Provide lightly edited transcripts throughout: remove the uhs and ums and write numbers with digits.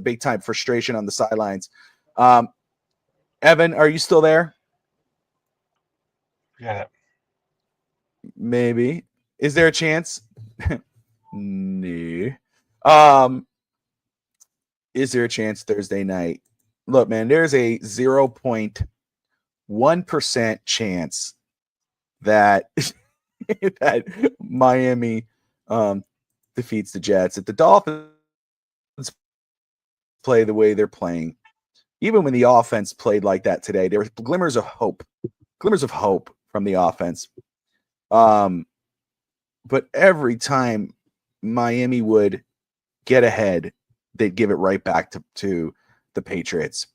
big time frustration on the sidelines. Evan, are you still there? Yeah. Maybe. Is there a chance? No. Is there a chance Thursday night? Look, man, there's a 0.1% chance that that Miami defeats the Jets. If the Dolphins play the way they're playing, even when the offense played like that today, there were glimmers of hope from the offense. But every time Miami would get ahead, they'd give it right back to the Patriots.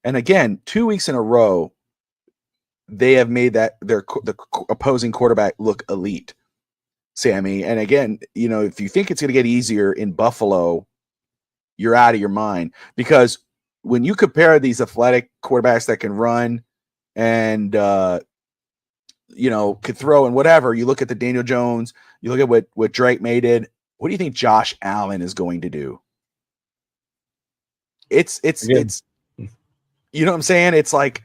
And again, 2 weeks in a row, they have made the opposing quarterback look elite, Sammy. And again, if you think it's going to get easier in Buffalo, you're out of your mind, because when you compare these athletic quarterbacks that can run and could throw and whatever, you look at the Daniel Jones, you look at what Drake May did. What do you think Josh Allen is going to do? It's you know what I'm saying? It's like,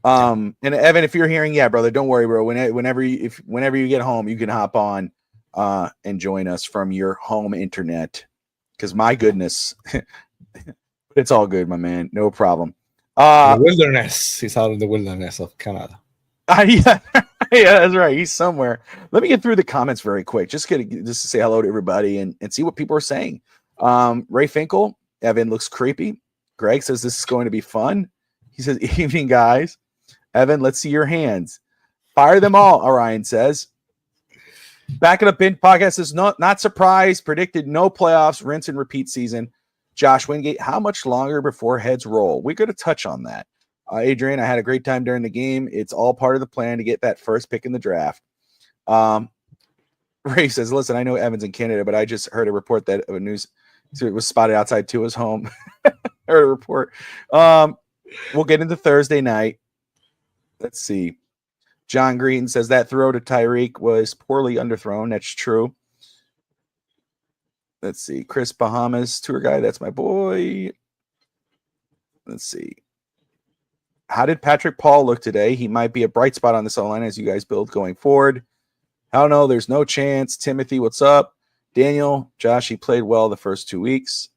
and Evan, if you're hearing, yeah, brother, don't worry, bro. Whenever you get home, you can hop on and join us from your home internet. Because my goodness, it's all good, my man. No problem. The wilderness. He's out in the wilderness of Canada. Yeah, that's right. He's somewhere. Let me get through the comments very quick. Just to say hello to everybody and see what people are saying. Ray Finkel, Evan looks creepy. Greg says this is going to be fun. He says, evening, guys. Evan, let's see your hands. Fire them all, Orion says. Back it up in podcast says, not surprised. Predicted no playoffs, rinse and repeat season. Josh Wingate, how much longer before heads roll? We're going to touch on that. Adrian, I had a great time during the game. It's all part of the plan to get that first pick in the draft. Ray says, listen, I know Evan's in Canada, but I just heard a report that it was spotted outside Tua's home. Heard a report. We'll get into Thursday night. Let's see. John Green says that throw to Tyreek was poorly underthrown. That's true. Let's see. Chris Bahamas, tour guide. That's my boy. Let's see. How did Patrick Paul look today? He might be a bright spot on this O-line as you guys build going forward. I don't know. There's no chance. Timothy, what's up? Daniel, Josh, he played well the first 2 weeks.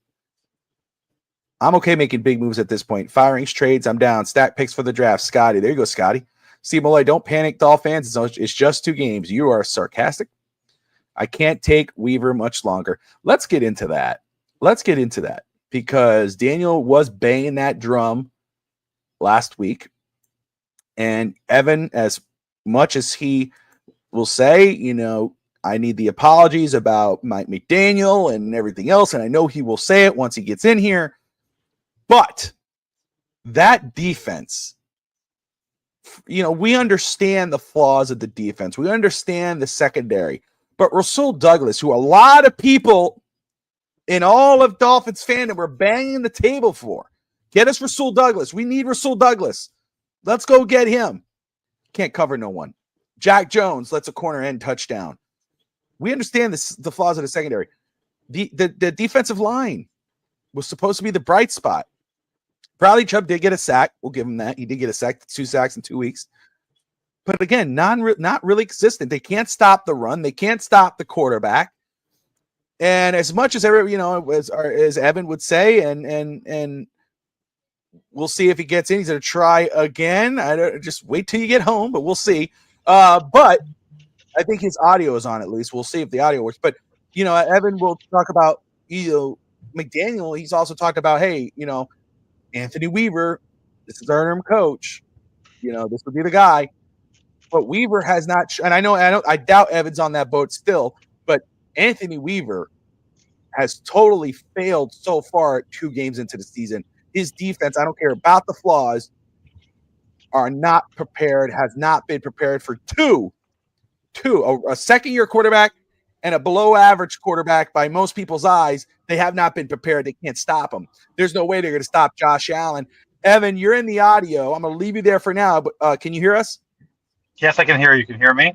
I'm okay making big moves at this point. Firings, trades, I'm down. Stack picks for the draft. Scotty. There you go, Scotty. Steve Malloy, don't panic, Dolphins. It's just 2 games. You are sarcastic. I can't take Weaver much longer. Let's get into that. Because Daniel was banging that drum last week. And Evan, as much as he will say, I need the apologies about Mike McDaniel and everything else, and I know he will say it once he gets in here. But that defense, we understand the flaws of the defense. We understand the secondary. But Rasul Douglas, who a lot of people in all of Dolphins fandom were banging the table for, get us Rasul Douglas. We need Rasul Douglas. Let's go get him. Can't cover no one. Jack Jones lets a corner end touchdown. We understand the flaws of the secondary. The defensive line was supposed to be the bright spot. Bradley Chubb did get a sack. We'll give him that. He did get a sack, 2 sacks in 2 weeks. But again, not really consistent. They can't stop the run. They can't stop the quarterback. And as much as as Evan would say, and we'll see if he gets in. He's going to try again. Just wait till you get home, but we'll see. But I think his audio is on at least. We'll see if the audio works. But Evan will talk about McDaniel. He's also talked about, hey, Anthony Weaver. This is our interim coach. This would be the guy. But Weaver has not, and I doubt Evan's on that boat still. But Anthony Weaver has totally failed so far 2 games into the season. His defense, I don't care about the flaws, are not prepared, has not been prepared for a second-year quarterback and a below-average quarterback by most people's eyes. They have not been prepared. They can't stop him. There's no way they're going to stop Josh Allen. Evan, you're in the audio. I'm going to leave you there for now, but can you hear us? Yes, I can hear you. Can you hear me?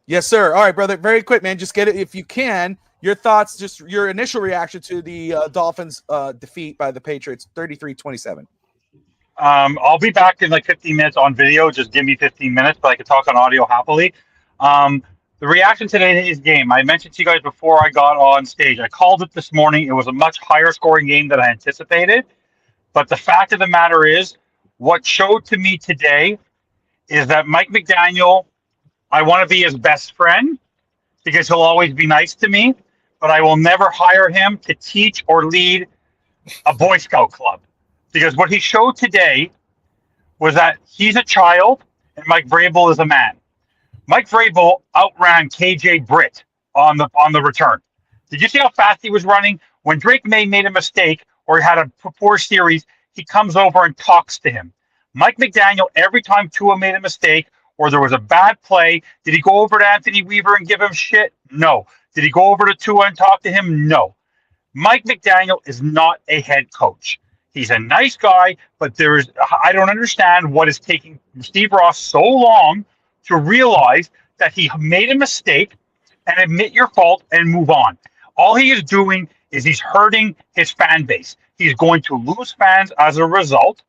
Yes, sir. All right, brother. Very quick, man. Just get it if you can. Your thoughts, just your initial reaction to the Dolphins defeat by the Patriots, 33-27. I'll be back in like 15 minutes on video. Just give me 15 minutes, but I can talk on audio happily. The reaction to today's game, I mentioned to you guys before I got on stage. I called it this morning. It was a much higher scoring game than I anticipated. But the fact of the matter is, what showed to me today is that Mike McDaniel, I want to be his best friend because he'll always be nice to me, but I will never hire him to teach or lead a Boy Scout club. Because what he showed today was that he's a child and Mike Vrabel is a man. Mike Vrabel outran KJ Britt on the return. Did you see how fast he was running? When Drake May made a mistake or he had a poor series, he comes over and talks to him. Mike McDaniel, every time Tua made a mistake or there was a bad play, did he go over to Anthony Weaver and give him shit? No. Did he go over to Tua and talk to him? No. Mike McDaniel is not a head coach. He's a nice guy, but I don't understand what is taking Steve Ross so long to realize that he made a mistake and admit your fault and move on. All he is doing is he's hurting his fan base. He's going to lose fans as a result.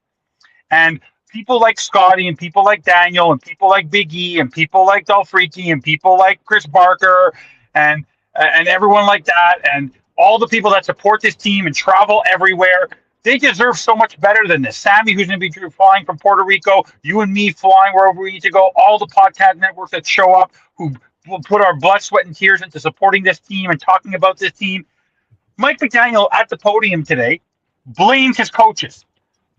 And people like Scotty and people like Daniel and people like Big E and people like Dolfreaky and people like Chris Barker and everyone like that and all the people that support this team and travel everywhere, they deserve so much better than this. Sammy, who's going to be flying from Puerto Rico, you and me flying wherever we need to go, all the podcast networks that show up who will put our blood, sweat, and tears into supporting this team and talking about this team. Mike McDaniel at the podium today blamed his coaches,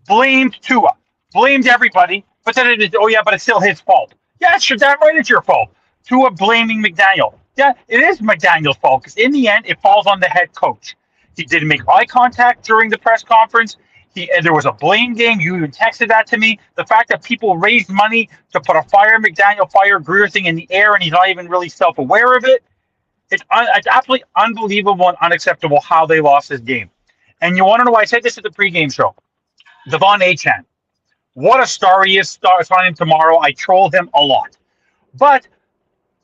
blamed Tua, blamed everybody, but then but it's still his fault. Yeah, sure, damn right it's your fault. Tua blaming McDaniel. Yeah, it is McDaniel's fault because in the end, it falls on the head coach. He didn't make eye contact during the press conference. There was a blame game. You even texted that to me. The fact that people raised money to put a fire Greer thing in the air and he's not even really self-aware of it. It's absolutely unbelievable and unacceptable how they lost this game. And you want to know why I said this at the pregame show? Devon Achane. What a star he is. Signing him tomorrow. I troll him a lot. But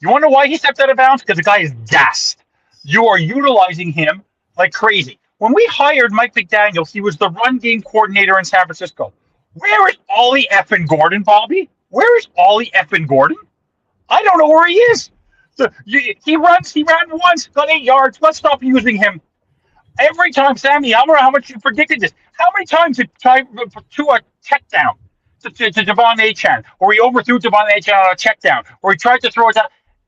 you want to know why he stepped out of bounds? Because the guy is gassed. You are utilizing him like crazy. When we hired Mike McDaniel, he was the run game coordinator in San Francisco. Where is Ollie effing Gordon, Bobby? Where is Ollie effing Gordon? I don't know where he is. He ran once, got 8 yards. Let's stop using him. Every time, Sammy, I don't know how much you predicted this. How many times did Tua check down to Devon Achane, or he overthrew Devon Achane on a check down, or he tried to throw it down,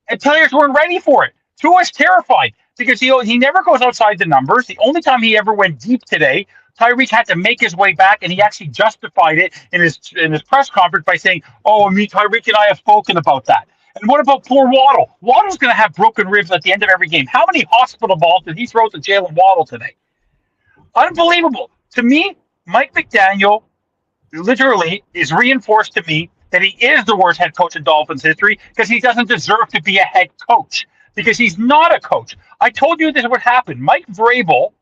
and players weren't ready for it. Tua's terrified because he never goes outside the numbers. The only time he ever went deep today, Tyreek had to make his way back, and he actually justified it in his press conference by saying, Tyreek and I have spoken about that. And what about poor Waddle? Waddle's going to have broken ribs at the end of every game. How many hospital balls did he throw to Jalen Waddle today? Unbelievable. To me, Mike McDaniel literally is reinforced to me that he is the worst head coach in Dolphins history because he doesn't deserve to be a head coach because he's not a coach. I told you this would happen. Mike Vrabel,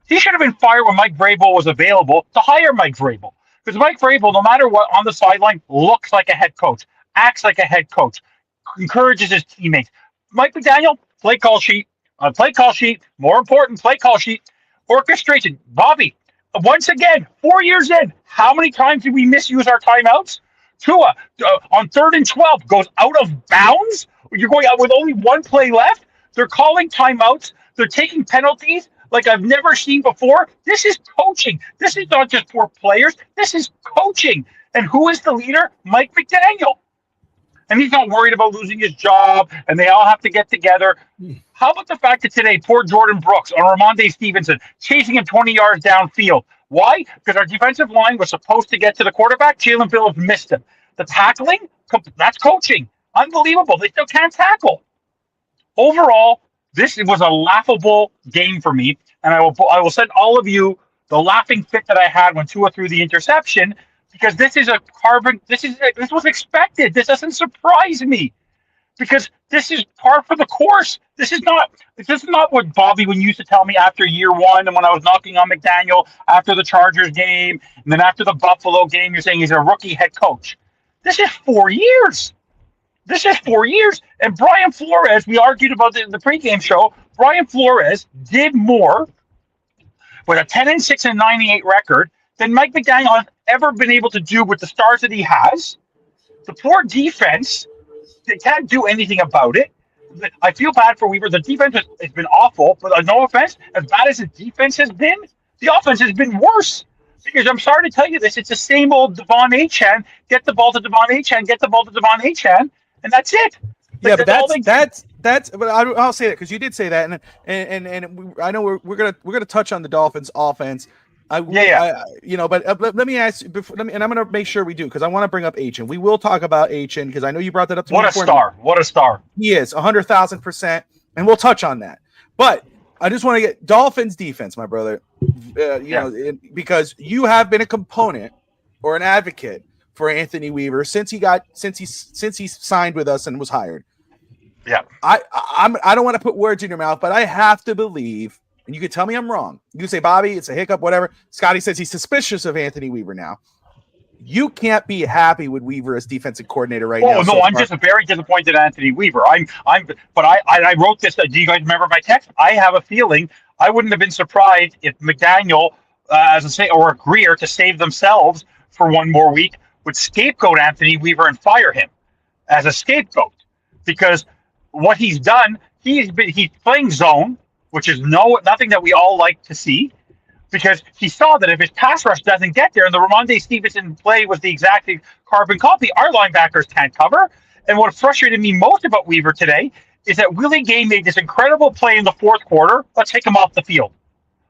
he should have been fired when Mike Vrabel was available to hire Mike Vrabel because Mike Vrabel, no matter what, on the sideline, looks like a head coach, acts like a head coach, encourages his teammates. Mike McDaniel, play call sheet, more important, play call sheet, orchestration. Bobby, once again, 4 years in, how many times did we misuse our timeouts? Tua, on 3rd and 12, goes out of bounds. You're going out with only one play left. They're calling timeouts. They're taking penalties like I've never seen before. This is coaching. This is not just for players. This is coaching. And who is the leader? Mike McDaniel. And he's not worried about losing his job, and they all have to get together. How about the fact that today, poor Jordan Brooks or Ramondre Stevenson chasing him 20 yards downfield? Why? Because our defensive line was supposed to get to the quarterback. Jalen Phillips missed him. The tackling, that's coaching. Unbelievable. They still can't tackle. Overall, this was a laughable game for me, and I will send all of you the laughing fit that I had when Tua threw the interception. Because this was expected. This doesn't surprise me. Because this is par for the course. This is not what Bobby when you used to tell me after year one and when I was knocking on McDaniel after the Chargers game and then after the Buffalo game, you're saying he's a rookie head coach. This is 4 years. And Brian Flores, we argued about it in the pregame show. Brian Flores did more with a 10-6 and 98 record than Mike McDaniel has ever been able to do with the stars that he has. The poor defense, they can't do anything about it. I feel bad for Weaver. The defense has been awful, but no offense, as bad as the defense has been, the offense has been worse. Because I'm sorry to tell you this, it's the same old Devon Achane. Get the ball to Devon Achane, get the ball to Devon Achane, and that's it. Yeah, but that's. But I'll say that because you did say that, and I know we're gonna touch on the Dolphins' offense. But let me ask you before, and I'm gonna make sure we do because I want to bring up Achane. We will talk about Achane because I know you brought that up to me. What a star! What a star! He is 100,000%, and we'll touch on that. But I just want to get Dolphins defense, my brother. Because you have been a component or an advocate for Anthony Weaver since he signed with us and was hired. Yeah, I don't want to put words in your mouth, but I have to believe, and you can tell me I'm wrong. You can say, Bobby, it's a hiccup, whatever. Scotty says he's suspicious of Anthony Weaver now. You can't be happy with Weaver as defensive coordinator right now. Oh no, I'm just very disappointed in Anthony Weaver. But I wrote this. Do you guys remember my text? I have a feeling I wouldn't have been surprised if McDaniel, or Greer to save themselves for one more week, would scapegoat Anthony Weaver and fire him as a scapegoat, because what he's done, he's playing zone, which is nothing that we all like to see. Because he saw that if his pass rush doesn't get there, and the Ramondre Stevenson play was the exact carbon copy, our linebackers can't cover. And what frustrated me most about Weaver today is that Willie Gay made this incredible play in the fourth quarter. Let's take him off the field.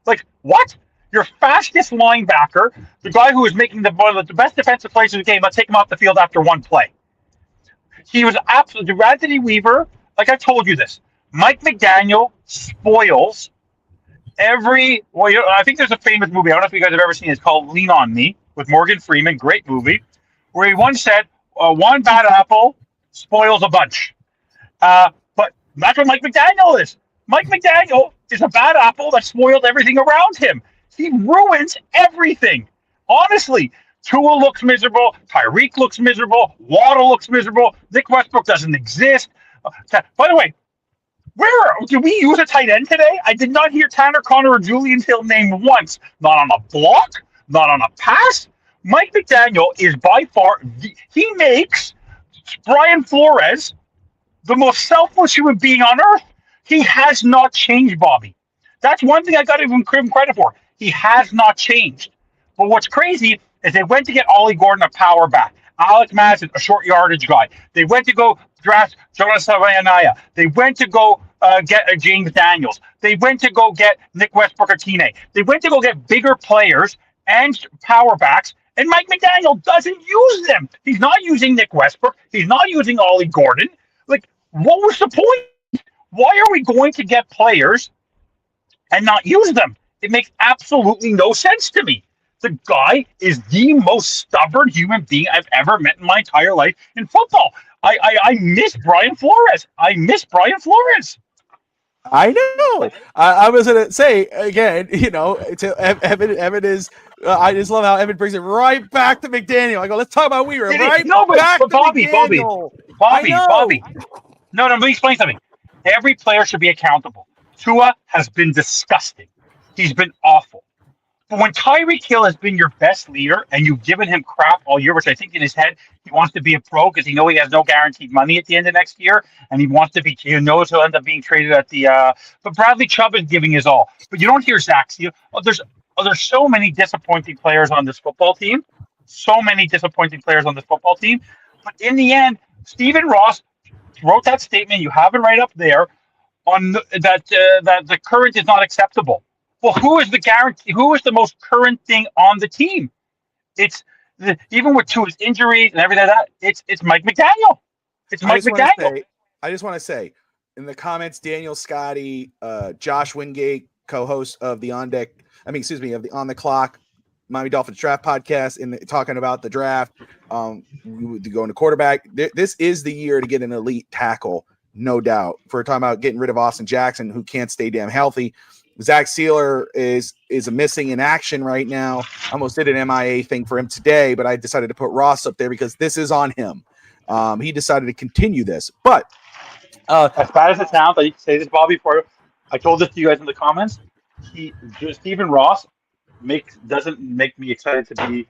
Like, what? Your fastest linebacker, the guy who is making one of the best defensive plays in the game, let's take him off the field after one play. He was absolutely Anthony Weaver. Like I told you this, Mike McDaniel spoils I think there's a famous movie. I don't know if you guys have ever seen it. It's called Lean on Me with Morgan Freeman. Great movie. Where he once said, one bad apple spoils a bunch. But that's what Mike McDaniel is. Mike McDaniel is a bad apple that spoiled everything around him. He ruins everything. Honestly, Tua looks miserable. Tyreek looks miserable. Waddle looks miserable. Nick Westbrook doesn't exist. By the way, did we use a tight end today? I did not hear Tanner Connor or Julian Hill named once. Not on a block, not on a pass. Mike McDaniel is by far, he makes Brian Flores the most selfless human being on earth. He has not changed, Bobby. That's one thing I got to give him credit for. He has not changed. But what's crazy is they went to get Ollie Gordon a power back. Alex Madison, a short yardage guy. They went to go draft Jonas Savaianaya. They went to go get James Daniels. They went to go get Nick Westbrook-Akine. They went to go get bigger players and power backs, and Mike McDaniel doesn't use them. He's not using Nick Westbrook. He's not using Ollie Gordon. Like, what was the point? Why are we going to get players and not use them? It makes absolutely no sense to me. The guy is the most stubborn human being I've ever met in my entire life in football. I miss Brian Flores. I know. I was going to say, again, to Evan is, I just love how Evan brings it right back to McDaniel. I go, let's talk about Weaver. Back to McDaniel. Bobby. No, let me explain something. Every player should be accountable. Tua has been disgusting. He's been awful. But when Tyreek Hill has been your best leader and you've given him crap all year, which I think in his head he wants to be a pro because he knows he has no guaranteed money at the end of next year, and he knows he'll end up being traded at the. But Bradley Chubb is giving his all. But you don't hear Zach. There's so many disappointing players on this football team. But in the end, Stephen Ross wrote that statement. You have it right up there on that the current is not acceptable. Well, who is the guarantee? Who is the most current thing on the team? It's even with Tua's injuries and everything like that. It's Mike McDaniel. I just want to say in the comments, Daniel Scotty, Josh Wingate, co-host of the of the On the Clock Miami Dolphins Draft podcast, talking about the draft. Going to quarterback. This is the year to get an elite tackle, no doubt. If we're talking about getting rid of Austin Jackson, who can't stay damn healthy. Zach Sealer is a missing in action right now. I almost did an MIA thing for him today, but I decided to put Ross up there because this is on him. He decided to continue this. But as bad as it sounds, I say this, Bobby, for I told this to you guys in the comments. Stephen Ross doesn't make me excited to be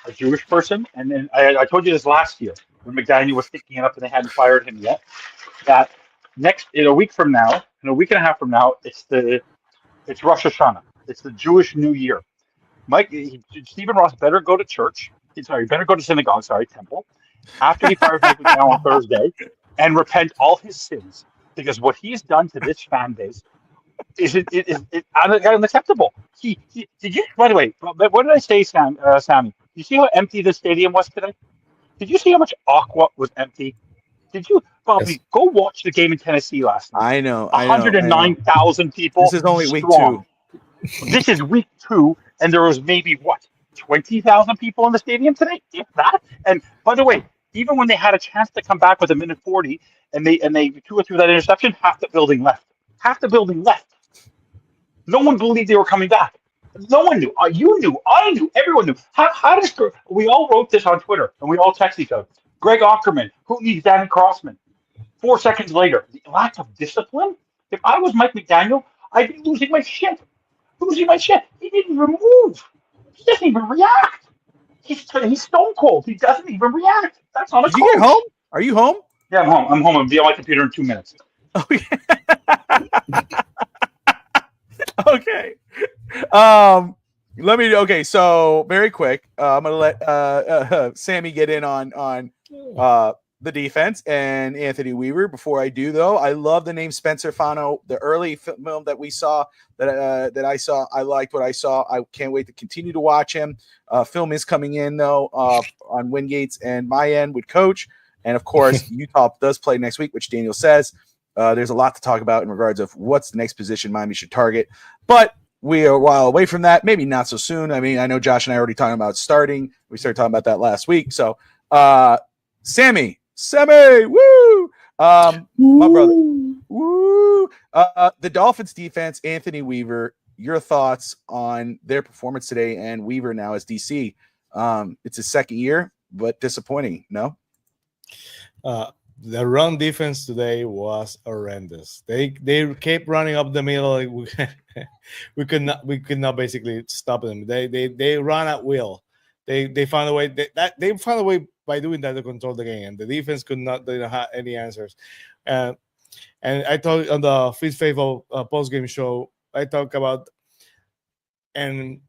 a Jewish person. And then I told you this last year when McDaniel was sticking it up and they hadn't fired him yet. That in a week from now, in a week and a half from now, it's Rosh Hashanah. It's the Jewish New Year. Stephen Ross better go to church. Better go to synagogue. Temple. After he fires Mike McDaniel on Thursday, and repent all his sins, because what he's done to this fan base is unacceptable. He did you? By the way, what did I say, Sammy? You see how empty the stadium was today? Did you see how much Aqua was empty? Did you, Bobby, go watch the game in Tennessee last night? I know. 109,000 people. This is only strong. week 2. This is week 2, and there was maybe 20,000 people in the stadium today, if that. And by the way, even when they had a chance to come back with a minute 40, and they threw that interception, half the building left. Half the building left. No one believed they were coming back. No one knew. You knew. I knew. Everyone knew. How does we all wrote this on Twitter and we all text each other? Greg Ackerman, who needs Danny Crossman? 4 seconds later, the lack of discipline. If I was Mike McDaniel, I'd be losing my shit. He didn't even move. He doesn't even react. He's stone cold. He doesn't even react. That's not a. Did you get home? Are you home? Yeah, I'm home. I'm home. I'll be on my computer in 2 minutes. Okay. Okay. So very quick, I'm gonna let Sammy get in on the defense and Anthony Weaver. Before I do, though, I love the name Spencer Fano. The early film that we saw, that I saw, I liked what I saw. I can't wait to continue to watch him. Film is coming in though on Wingate's and my end with Coach, and of course Utah does play next week, which Daniel says. There's a lot to talk about in regards of what's the next position Miami should target, but we are a while away from that. Maybe not so soon. I mean, I know Josh and I are already talking about starting. We started talking about that last week. So, Sammy, woo! My brother, woo! The Dolphins defense, Anthony Weaver. Your thoughts on their performance today and Weaver now as DC? It's his second year, but disappointing. No. The run defense today was horrendous. They kept running up the middle. We could not basically stop them. They run at will. They found a way. They found a way by doing that to control the game, and the defense could not. They didn't have any answers. And I told on the Fifth Faithful post game show, I talk about and.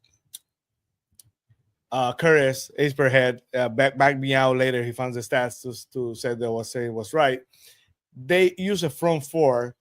Curtis, ace per head, back me out later. He found the stats to say that was right. They used a front 4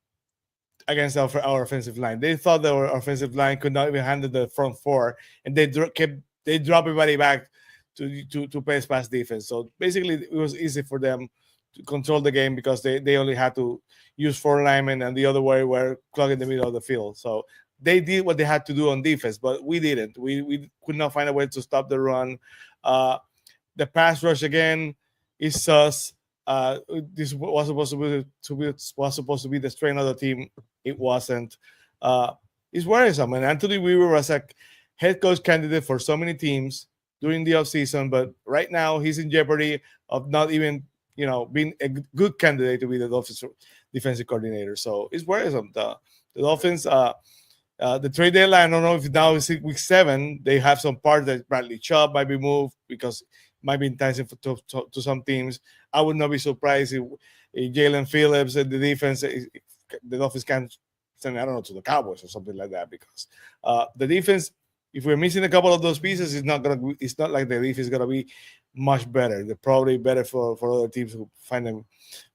against our offensive line. They thought that our offensive line could not even handle the front 4, and they drop everybody back to pass defense. So basically, it was easy for them to control the game because they only had to use 4 linemen, and the other way were clogging the middle of the field. So they did what they had to do on defense, but we didn't. We could not find a way to stop the run. The pass rush again is sus. This was supposed to be the strength of the team. It wasn't. It's worrisome. And Anthony Weaver was a head coach candidate for so many teams during the offseason, but right now he's in jeopardy of not even being a good candidate to be the Dolphins defensive coordinator. So it's worrisome. The Dolphins. The trade deadline, I don't know if now is week 7. They have some parts that Bradley Chubb might be moved because it might be enticing to some teams. I would not be surprised if Jalen Phillips and the defense, the Dolphins can send, I don't know, to the Cowboys or something like that, because the defense, if we're missing a couple of those pieces, it's not like the defense is gonna be much better. They're probably better for other teams who find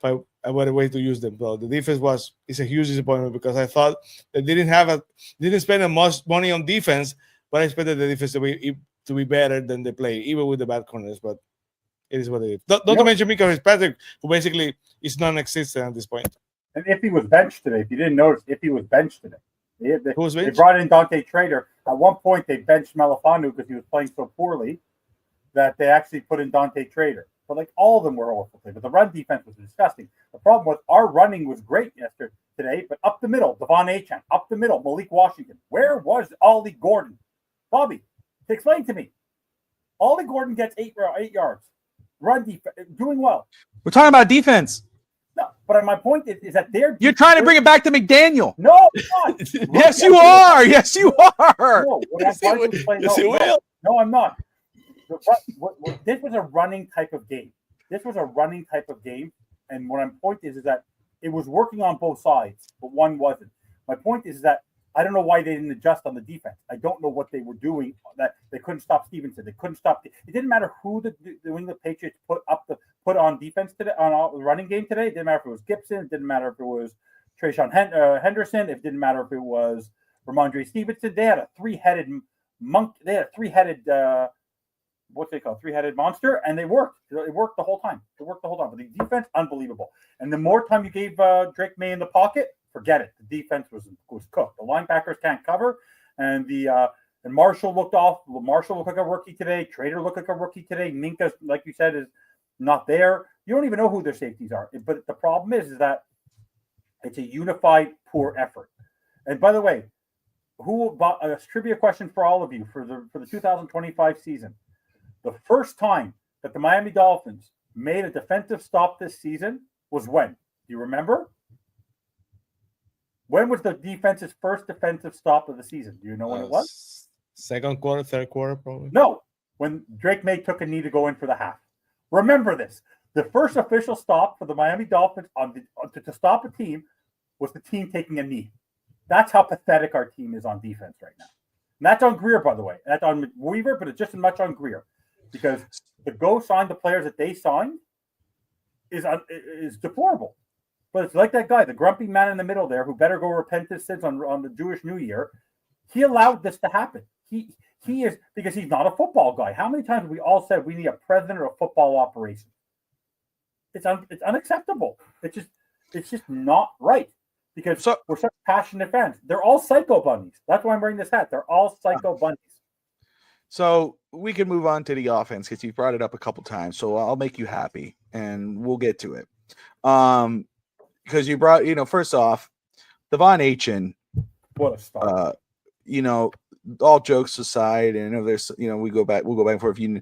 a better way to use them. But the defense is a huge disappointment because I thought they didn't spend as much money on defense, but I expected the defense to be better than they play, even with the bad corners. But it is what it is. Not to mention Mika Fitzpatrick, who basically is non-existent at this point. And Iffy was benched today. If you didn't notice, Iffy was benched today. They brought in Dante Trader. At one point, they benched Melifonwu because he was playing so poorly that they actually put in Dante Trader. But all of them were awful today. But the run defense was disgusting. The problem was our running was great today, but up the middle, Devon Achane, up the middle, Malik Washington. Where was Ollie Gordon? Bobby, explain to me. Ollie Gordon gets 8 yards. Run defense, doing well. We're talking about defense. No, but my point is that you're trying to bring it back to McDaniel. No, I'm not. Yes, you are. Yes, you are. No, I'm not. This was a running type of game. And what my point is that it was working on both sides, but one wasn't. My point is that I don't know why they didn't adjust on the defense. I don't know what they were doing. That they couldn't stop Stevenson. They couldn't stop. It didn't matter who the England Patriots put on defense today, on the running game today. It didn't matter if it was Gibson. It didn't matter if it was Trayshawn Henderson. It didn't matter if it was Ramondre Stevenson. They had a three-headed monk. They had a three-headed what's they call three-headed monster, and they worked. It worked the whole time. But the defense, unbelievable. And the more time you gave Drake May in the pocket, forget it. The defense was cooked. The linebackers can't cover, and Marshall looked off. Marshall looked like a rookie today. Trader looked like a rookie today. Minka, like you said, is not there. You don't even know who their safeties are. But the problem is that it's a unified poor effort. And by the way, a trivia question for all of you for the 2025 season. The first time that the Miami Dolphins made a defensive stop this season was when? Do you remember? When was the defense's first defensive stop of the season? Do you know when it was? Second quarter, third quarter, probably. No, when Drake May took a knee to go in for the half. Remember this. The first official stop for the Miami Dolphins to stop a team was the team taking a knee. That's how pathetic our team is on defense right now. And that's on Greer, by the way. That's on Weaver, but it's just as much on Greer. Because to go sign the players that they signed is deplorable. But it's like that guy, the grumpy man in the middle there, who better go repent his sins on the Jewish New Year. He allowed this to happen. He is, because he's not a football guy. How many times have we all said we need a president of football operations? It's unacceptable. It's just not right. Because we're such passionate fans. They're all psycho bunnies. That's why I'm wearing this hat. They're all psycho bunnies. So we can move on to the offense because you brought it up a couple times. So I'll make you happy, and we'll get to it. Because you brought, first off, Devon Achane. What a start. All jokes aside, and there's, we'll go back and forth. You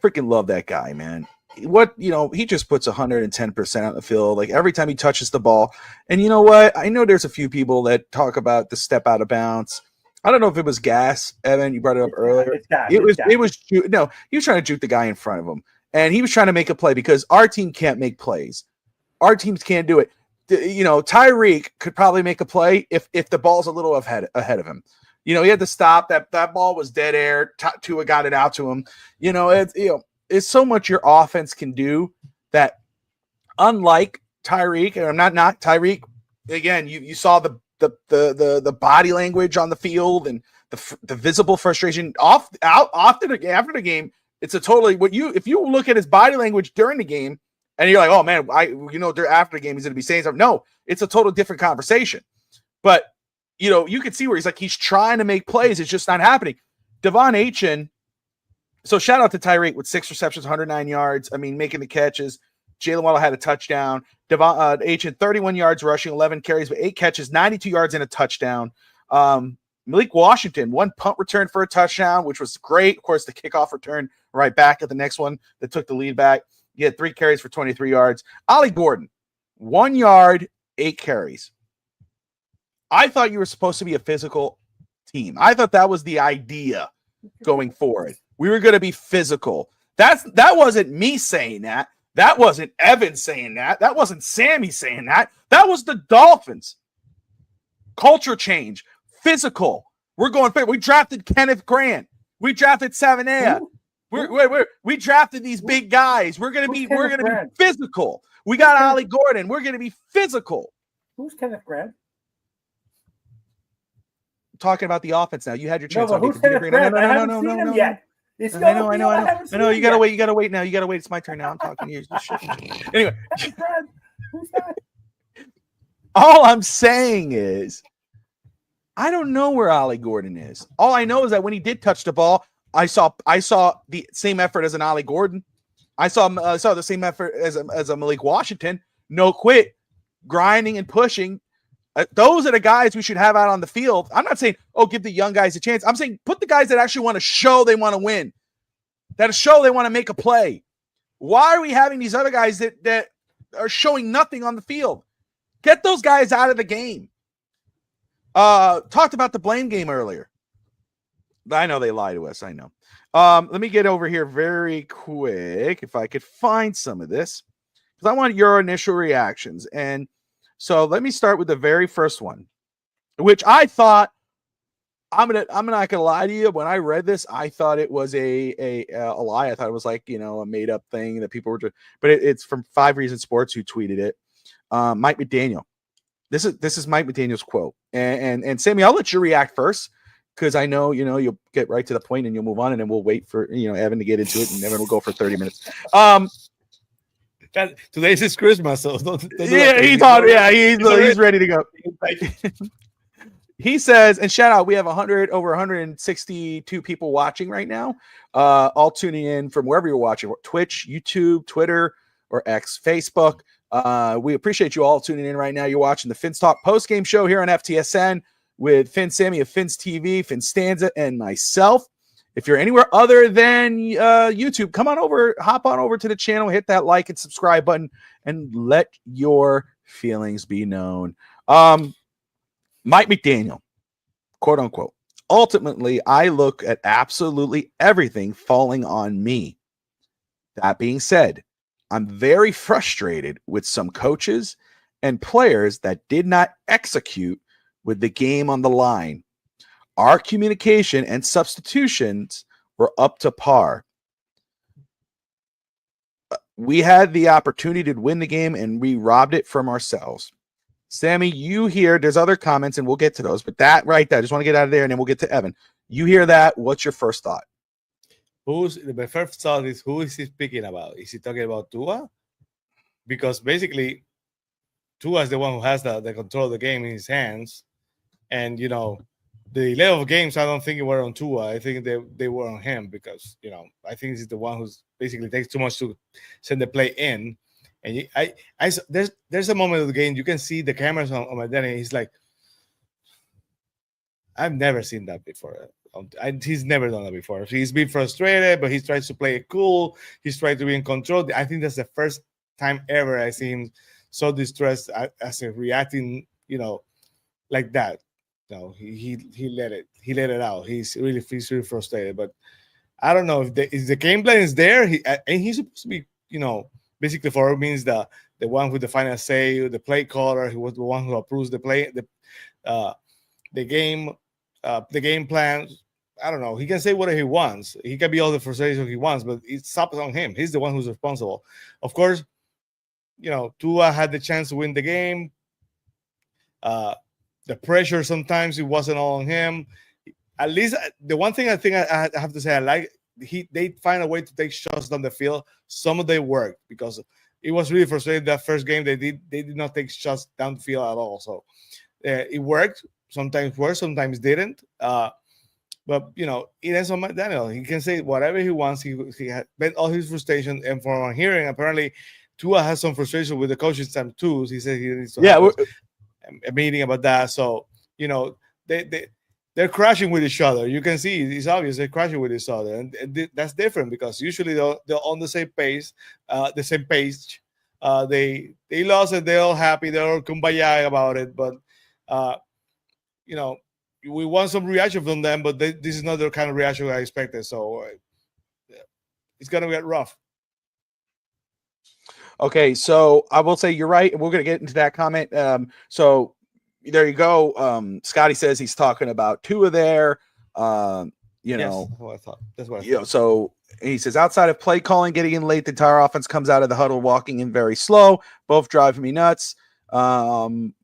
freaking love that guy, man. He just puts 110% on the field, like every time he touches the ball. And you know what? I know there's a few people that talk about the step out of bounds. I don't know if it was gas, Evan. You brought it up earlier. He was trying to juke the guy in front of him, and he was trying to make a play because our team can't make plays. Our teams can't do it. Tyreek could probably make a play if the ball's a little ahead of him. He had to stop. That ball was dead air. Tua got it out to him. It's so much your offense can do that. Unlike Tyreek, and I'm not Tyreek. Again, you saw the body language on the field and the visible frustration after the game. It's a totally if you look at his body language during the game and you're like, oh man, after the game he's going to be saying something. No, it's a total different conversation. But you can see where he's trying to make plays. It's just not happening. Devon Achane. So shout out to Tyreek with 6 receptions, 109 yards. I mean, making the catches. Jalen Waddle had a touchdown. Devon Achane, 31 yards rushing, 11 carries, but 8 catches, 92 yards and a touchdown. Malik Washington, 1 punt return for a touchdown, which was great. Of course, the kickoff return right back at the next one that took the lead back. He had 3 carries for 23 yards. Ollie Gordon, 1 yard, 8 carries. I thought you were supposed to be a physical team. I thought that was the idea going forward. We were going to be physical. That wasn't me saying that. That wasn't Evan saying that. That wasn't Sammy saying that. That was the Dolphins. Culture change. Physical. We're going. We drafted Kenneth Grant. We drafted Savanea. We drafted these big guys. We're gonna be physical. We got Ollie Gordon. We're gonna be physical. Who's Kenneth Grant? I'm talking about the offense now. You had your chance. No, who's Kenneth Grant? I haven't seen him yet. I know. You gotta wait. You gotta wait now. You gotta wait. It's my turn now. I'm talking to you. Anyway, who's that? All I'm saying is, I don't know where Ollie Gordon is. All I know is that when he did touch the ball, I saw the same effort as an Ollie Gordon. I saw the same effort as a Malik Washington. No quit, grinding and pushing. Those are the guys we should have out on the field. I'm not saying, give the young guys a chance. I'm saying put the guys that actually want to show they want to win, that show they want to make a play. Why are we having these other guys that are showing nothing on the field. Get those guys out of the game. Talked about the blame game earlier. I know they lie to us. I know. Let me get over here very quick if I could find some of this, because I want your initial reactions. And so let me start with the very first one, which I thought, I'm not gonna lie to you. When I read this, I thought it was a lie. I thought it was like, a made up thing that people were doing, but it's from 5 Reasons Sports who tweeted it. Mike McDaniel. This is Mike McDaniel's quote. And Sammy, I'll let you react first, because I know, you'll get right to the point and you'll move on, and then we'll wait for, Evan to get into it, and Evan will go for 30 minutes. Today's his Christmas, so he's ready to go. He says, and shout out, we have over 162 people watching right now, all tuning in from wherever you're watching, Twitch, YouTube, Twitter, or X, Facebook. We appreciate you all tuning in right now. You're watching the Fins Talk post-game show here on FTSN with Finn Sammy of Fins TV, Finn Stanza, and myself. If you're anywhere other than YouTube, hop on over to the channel, hit that like and subscribe button, and let your feelings be known. Mike McDaniel, quote unquote, ultimately, I look at absolutely everything falling on me. That being said, I'm very frustrated with some coaches and players that did not execute with the game on the line. Our communication and substitutions were up to par. We had the opportunity to win the game, and we robbed it from ourselves. Sammy, you hear, there's other comments, and we'll get to those, but that right there, I just want to get out of there, and then we'll get to Evan. You hear that? What's your first thought? My first thought is, who is he speaking about? Is he talking about Tua? Because basically, Tua is the one who has the control of the game in his hands. And, the level of games, I don't think it were on Tua. I think they were on him, because, I think he's the one who's basically takes too much to send the play in. And there's a moment of the game, you can see the cameras on my daddy. He's like, I've never seen that before. He's never done that before. He's been frustrated, but he tries to play it cool. He's trying to be in control. I think that's the first time ever I see him so distressed as a reacting, like that. He let it out. He's really frustrated. But I don't know if the game plan is there. And he's supposed to be, basically for it means the one with the final say, the play caller, who was the one who approves the play, the game plan. I don't know. He can say whatever he wants. He can be all the frustration he wants, but it stops on him. He's the one who's responsible. Of course, Tua had the chance to win the game. The pressure sometimes it wasn't all on him. At least the one thing I think I have to say I like, they find a way to take shots down the field. Some of them worked, because it was really frustrating that first game. They did not take shots down the field at all. So it worked. Sometimes worked, sometimes didn't. But it ends on Daniel. He can say whatever he wants. He had bent all his frustration, and from our hearing, apparently Tua has some frustration with the coaching staff too. He said he needs to have a meeting about that. So they're crashing with each other. You can see it's obvious they're crashing with each other, and that's different, because usually they're on the same pace, the same page. They lost and they're all happy. They're all kumbaya about it, but we want some reaction from them, but this is not the kind of reaction I expected. So it's going to get rough. Okay, so I will say you're right, and we're going to get into that comment. So there you go. Scotty says he's talking about Tua there. Yes, that's what I thought. That's what I thought. So he says, outside of play calling, getting in late, the entire offense comes out of the huddle walking in very slow. Both drive me nuts.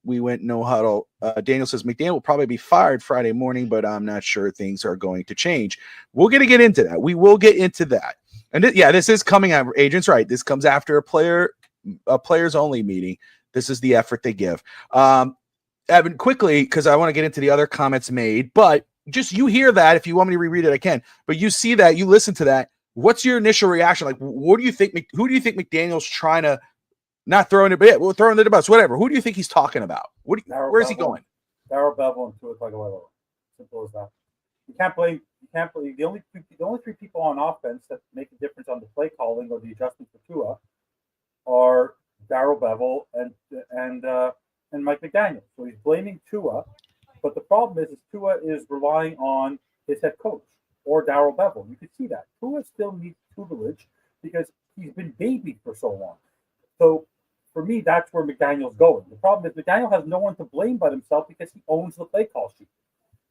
We went no huddle. Daniel says McDaniel will probably be fired Friday morning, but I'm not sure things are going to change. We're going to get into that. We will get into that. And this is coming out. Agent's right. This comes after a players only meeting. This is the effort they give. Evan, quickly, because I want to get into the other comments made, but just you hear that. If you want me to reread it, I can. But you see that, you listen to that. What's your initial reaction? Like, what do you think? Who do you think McDaniel's trying to? Not throwing it, but we'll throw in the bus, whatever. Who do you think he's talking about? Where's he going? Darryl Bevell and Tua Tagovailoa. Simple as that. You can't blame. The only three people on offense that make a difference on the play calling or the adjustment for Tua are Darrell Bevell, and Mike McDaniel. So he's blaming Tua, but the problem is Tua is relying on his head coach or Darrell Bevell. You can see that Tua still needs tutelage because he's been babied for so long. So for me, that's where McDaniel's going. The problem is McDaniel has no one to blame but himself because he owns the play call sheet.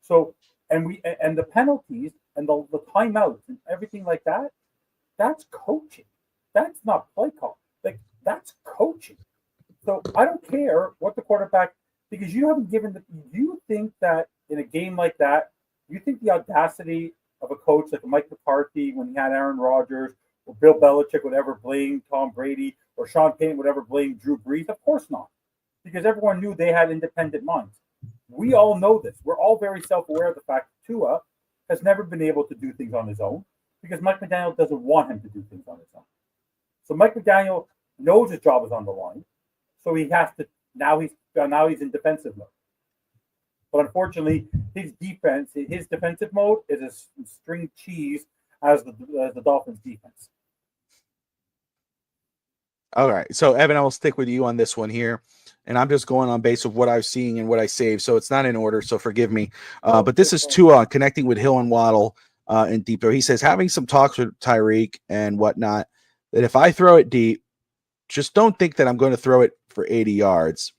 So and the penalties and the timeouts and everything like that, that's coaching. That's not play call. Like that's coaching. So I don't care what the quarterback, because you haven't given the. You think that in a game like that, you think the audacity of a coach like Mike McCarthy when he had Aaron Rodgers or Bill Belichick would ever blame Tom Brady or Sean Payton would ever blame Drew Brees? Of course not, because everyone knew they had independent minds. We all know this. We're all very self-aware of the fact that Tua has never been able to do things on his own because Mike McDaniel doesn't want him to do things on his own. So Mike McDaniel knows his job is on the line, so he has to. Now he's in defensive mode. But unfortunately, his defensive mode is as string cheese as the Dolphins' defense. All right. So, Evan, I will stick with you on this one here. And I'm just going on base of what I'm seeing and what I saved. So it's not in order. So forgive me. But this is Tua connecting with Hill and Waddle in deep throw. He says, having some talks with Tyreek and whatnot, that if I throw it deep, just don't think that I'm going to throw it for 80 yards.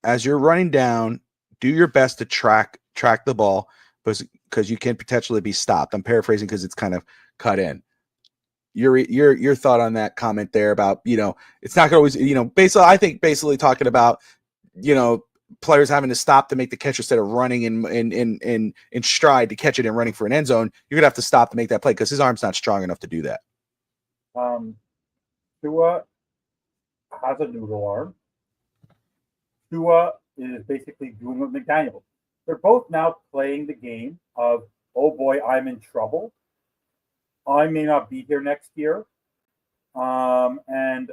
As you're running down, do your best to track the ball because you can potentially be stopped. I'm paraphrasing because it's kind of cut in. Your thought on that comment there about, it's not always, basically talking about, players having to stop to make the catch instead of running in stride to catch it and running for an end zone. You're gonna have to stop to make that play because his arm's not strong enough to do that. Tua has a noodle arm. Tua is basically doing what McDaniel. They're both now playing the game of, oh boy, I'm in trouble. I may not be here next year. And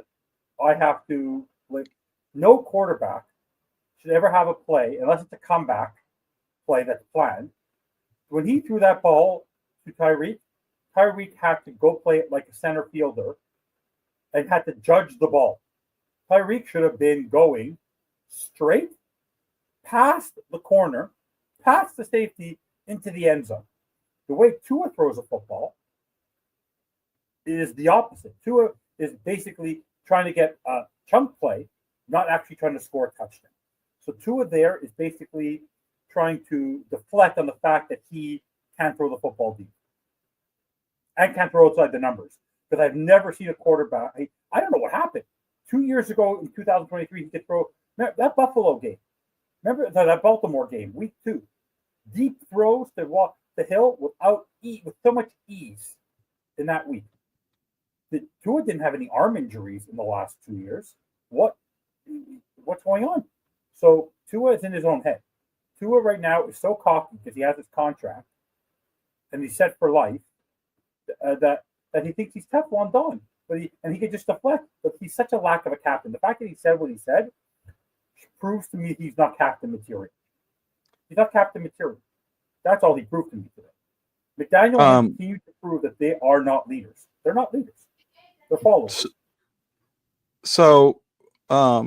I have to, no quarterback should ever have a play, unless it's a comeback play that's planned. When he threw that ball to Tyreek had to go play it like a center fielder and had to judge the ball. Tyreek should have been going straight past the corner, past the safety, into the end zone. The way Tua throws a football is the opposite. Tua is basically trying to get a chunk play, not actually trying to score a touchdown. So Tua there is basically trying to deflect on the fact that he can't throw the football deep and can't throw outside the numbers. Because I've never seen a quarterback. I don't know what happened. 2 years ago in 2023, he could throw that Buffalo game. Remember that Baltimore game, week 2. Deep throws to walk the hill with so much ease in that week. Tua didn't have any arm injuries in the last 2 years. What's going on? So Tua is in his own head. Tua right now is so cocky because he has his contract and he's set for life that he thinks he's Teflon Don. He could just deflect. But he's such a lack of a captain. The fact that he said what he said proves to me he's not captain material. He's not captain material. That's all he proved to me today. McDaniel continued to prove that they are not leaders. They're not leaders. They're followers. So, let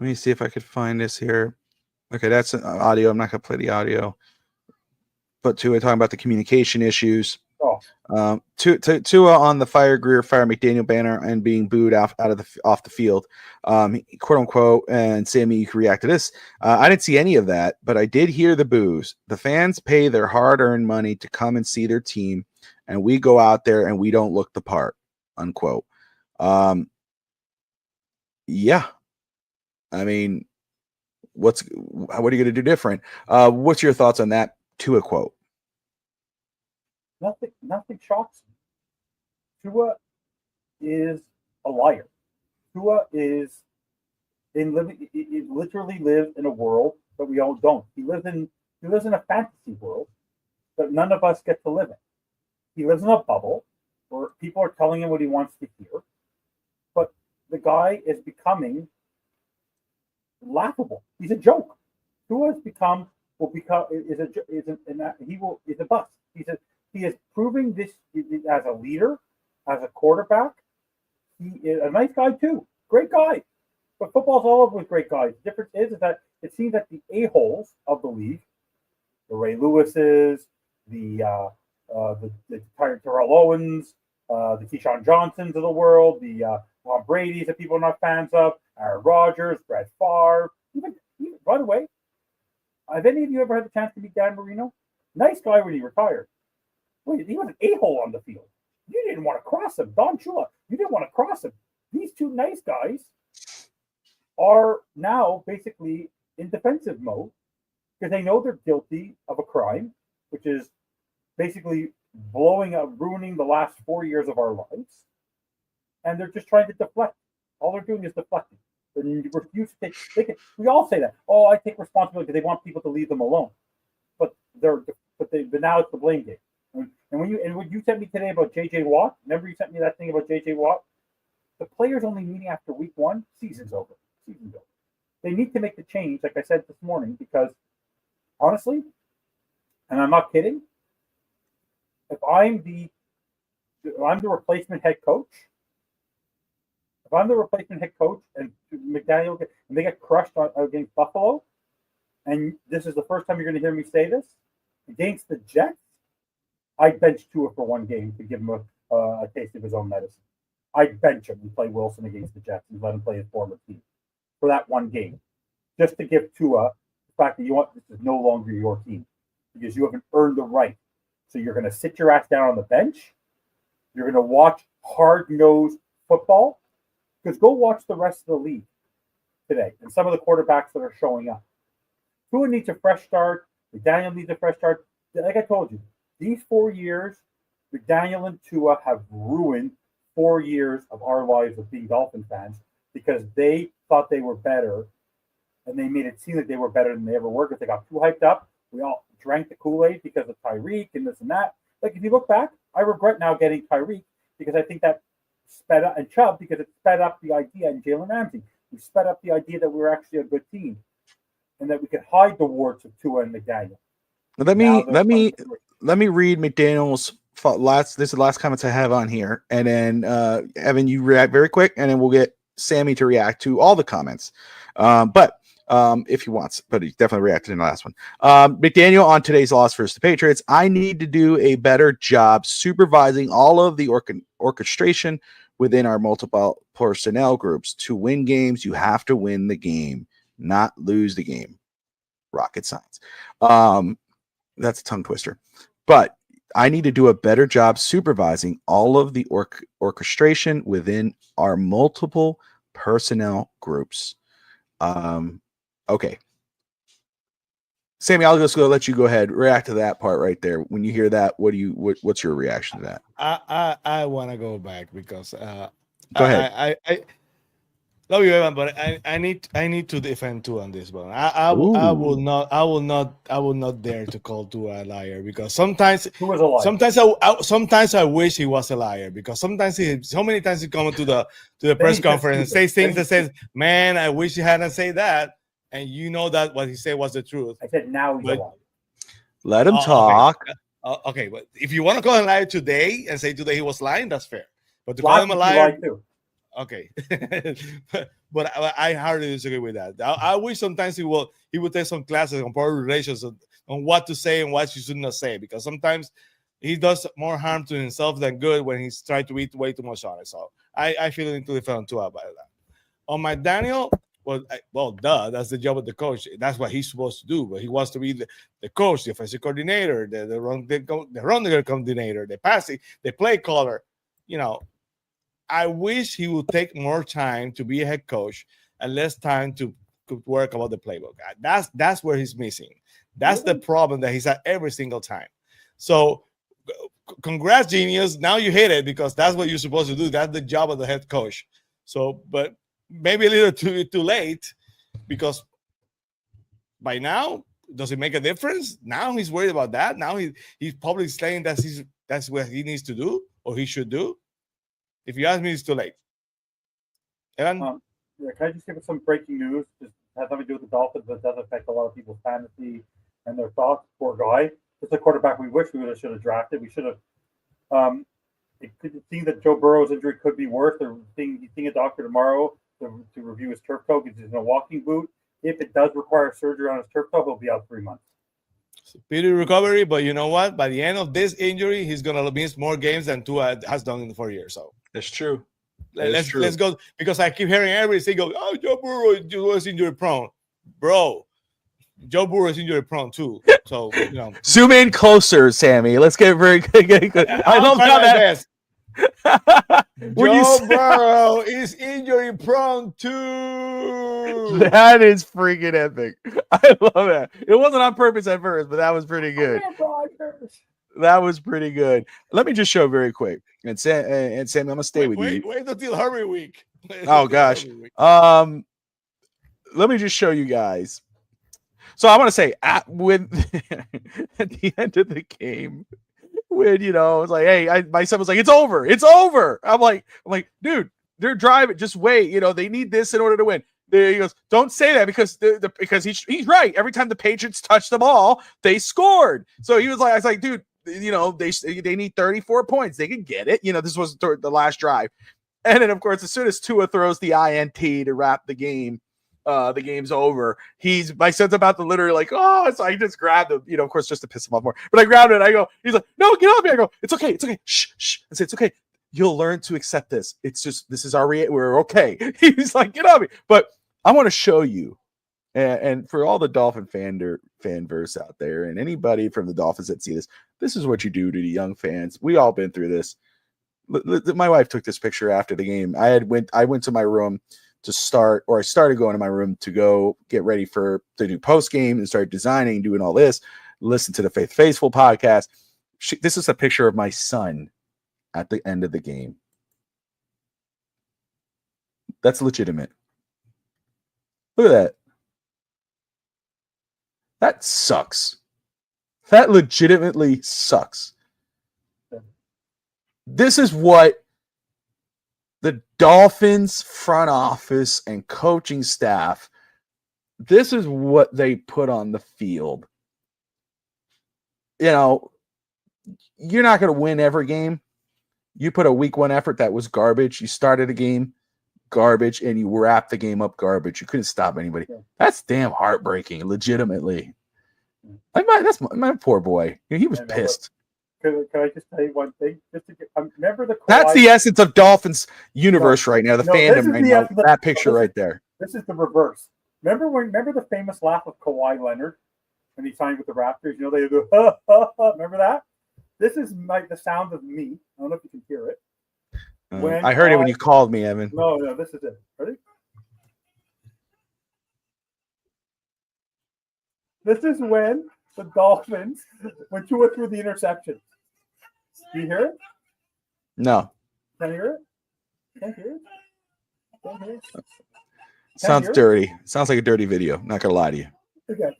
me see if I could find this here. Okay, that's an audio. I'm not going to play the audio. But Tua talking about the communication issues. Tua on the Fire McDaniel banner and being booed off the field, quote unquote. And Sammy, you can react to this. I didn't see any of that, but I did hear the boos. The fans pay their hard-earned money to come and see their team, and we go out there and we don't look the part. Unquote. Yeah. I mean, what are you going to do different? What's your thoughts on that Tua quote? Nothing shocks me. Tua is a liar. Tua literally lives in a world that we all don't. He lives in a fantasy world that none of us get to live in. He lives in a bubble where people are telling him what he wants to hear. But the guy is becoming laughable. He's a joke. Tua is a bust. He is proving this as a leader, as a quarterback, he is a nice guy too, great guy. But football's all over with great guys. The difference is that it seems that the a-holes of the league, the Ray Lewises, the Terrell Owens, the Keyshawn Johnsons of the world, the Tom Brady's that people are not fans of, Aaron Rodgers, Brett Favre. Even by the way, have any of you ever had the chance to meet Dan Marino? Nice guy when he retired. Wait, he was an a-hole on the field. You didn't want to cross him. Don Shula, you didn't want to cross him. These two nice guys are now basically in defensive mode because they know they're guilty of a crime, which is basically blowing up, ruining the last 4 years of our lives. And they're just trying to deflect. All they're doing is deflecting. They refuse to take. We all say that. Oh, I take responsibility because they want people to leave them alone. But now it's the blame game. And when you sent me today about J.J. Watt, remember you sent me that thing about J.J. Watt? The players only meeting after week 1, season's over. They need to make the change, like I said this morning, because honestly, and I'm not kidding, if I'm the replacement head coach, and McDaniel and they get crushed against Buffalo, and this is the first time you're going to hear me say this, against the Jets, I'd bench Tua for one game to give him a taste of his own medicine. I'd bench him and play Wilson against the Jets and let him play his former team for that one game, just to give Tua the fact that this is no longer your team because you haven't earned the right. So you're going to sit your ass down on the bench. You're going to watch hard-nosed football. Because go watch the rest of the league today and some of the quarterbacks that are showing up. Tua needs a fresh start. McDaniel needs a fresh start. Like I told you, these 4 years, McDaniel and Tua have ruined 4 years of our lives of being Dolphin fans because they thought they were better and they made it seem like they were better than they ever were because they got too hyped up. We all drank the Kool-Aid because of Tyreek and this and that. Like, if you look back, I regret now getting Tyreek because I think that sped up, and Chubb because it sped up the idea, and Jalen Ramsey. We sped up the idea that we were actually a good team and that we could hide the warts of Tua and McDaniel. Let me read McDaniel's this is the last comments I have on here, and then Evan, you react very quick, and then we'll get Sammy to react to all the comments. But if he wants, but he definitely reacted in the last one. McDaniel on today's loss versus the Patriots. I need to do a better job supervising all of the orchestration within our multiple personnel groups. To win games, you have to win the game, not lose the game. Rocket science. That's a tongue twister. But I need to do a better job supervising all of the orchestration within our multiple personnel groups. Okay. Sammy, I'll just let you go ahead, react to that part right there. When you hear that, what's your reaction to that? I want to go back because go ahead. I love you, Evan, but I need to defend Tua on this one. I will not dare to call Tua a liar because sometimes I wish he was a liar because sometimes so many times he comes to the press conference and says things that says, "Man, I wish he hadn't said that." And you know that what he said was the truth. I said now he's a liar. Let him talk. Okay, but if you want to call him a liar today and say today he was lying, that's fair. But to call him a liar, okay. but I hardly disagree with that. I wish sometimes he would take some classes on public relations on what to say and what you should not say, because sometimes he does more harm to himself than good when he's trying to eat way too much on it. So I feel into the defend Tua about that. On my Daniel. That's the job of the coach. That's what he's supposed to do. But he wants to be the coach, the offensive coordinator, the run coordinator, the passing, the play caller. You know, I wish he would take more time to be a head coach and less time to work about the playbook. That's where he's missing. That's the problem that he's at every single time. So, congrats, genius. Now you hit it because that's what you're supposed to do. That's the job of the head coach. So, but maybe a little too late, because by now, does it make a difference? Now he's worried about that. Now he's probably saying that's what he needs to do or he should do. If you ask me, it's too late. Evan? Can I just give us some breaking news? Just has nothing to do with the Dolphins, but it does affect a lot of people's fantasy and their thoughts. Poor guy. It's a quarterback we wish we should have drafted. We should have. it could seem that Joe Burrow's injury could be worse. They're seeing a doctor tomorrow to review his turf toe because he's in a walking boot. If it does require surgery on his turf toe, he'll be out 3 months. Speedy recovery, but you know what? By the end of this injury, he's gonna miss more games than Tua has done in the 4 years. So that's true. Let's go, because I keep hearing everybody say, "Go, oh, Joe Burrow was injury prone, bro." Joe Burrow is injury prone too. So zoom in closer, Sammy. Let's get very good. I love how that. Joe Burrow is injury prone too. That is freaking epic. I love that. It wasn't on purpose at first, but that was pretty good. That was pretty good. Let me just show very quick. And Sam, I'm gonna stay with you. Wait until Hurry Week. Oh gosh. Let me just show you guys. So I want to say at the end of the game, when it's like, hey, my son was like, it's over. I'm like, dude, they're driving. Just wait. They need this in order to win. He goes, don't say that because because he's right. Every time the Patriots touched the ball, they scored. So he was like, I was like, dude, they need 34 points. They can get it. This was the last drive. And then of course, as soon as Tua throws the INT to wrap the game, the game's over. My son's about to literally like, oh, so I just grabbed him, of course, just to piss him off more. But I grabbed it and I go, he's like, no, get off me. I go, it's okay. Shh. I said, it's okay. You'll learn to accept this. It's just, this is we're okay. He's like, get off me. But I want to show you, and for all the Dolphin fanverse out there, and anybody from the Dolphins that see this, this is what you do to the young fans. We all been through this. My wife took this picture after the game. I went to my room I started going to my room to go get ready to do post game and start designing, doing all this, listen to the Faithful podcast. This is a picture of my son at the end of the game. That's legitimate. Look at that. That sucks. That legitimately sucks. This is what the Dolphins front office and coaching staff, this is what they put on the field. You're not going to win every game. You put a week one effort that was garbage. You started a game garbage and you wrapped the game up garbage. You couldn't stop anybody. That's damn heartbreaking, legitimately. That's my poor boy. He was pissed. Can I just tell you one thing? Remember that's the essence of Dolphins universe right now. The fandom right now. That picture right there. This is the reverse. Remember the famous laugh of Kawhi Leonard when he signed with the Raptors? They go, ha, ha, ha. Remember that? This is the sound of me. I don't know if you can hear it. I heard it when you called me, Evan. No, this is it. Ready? This is when the Dolphins went 2 or 3 the interception. Do you hear it? No. Can you hear it? Can't hear it. Can't hear it. Sounds dirty. Sounds like a dirty video. Not gonna lie to you. Okay.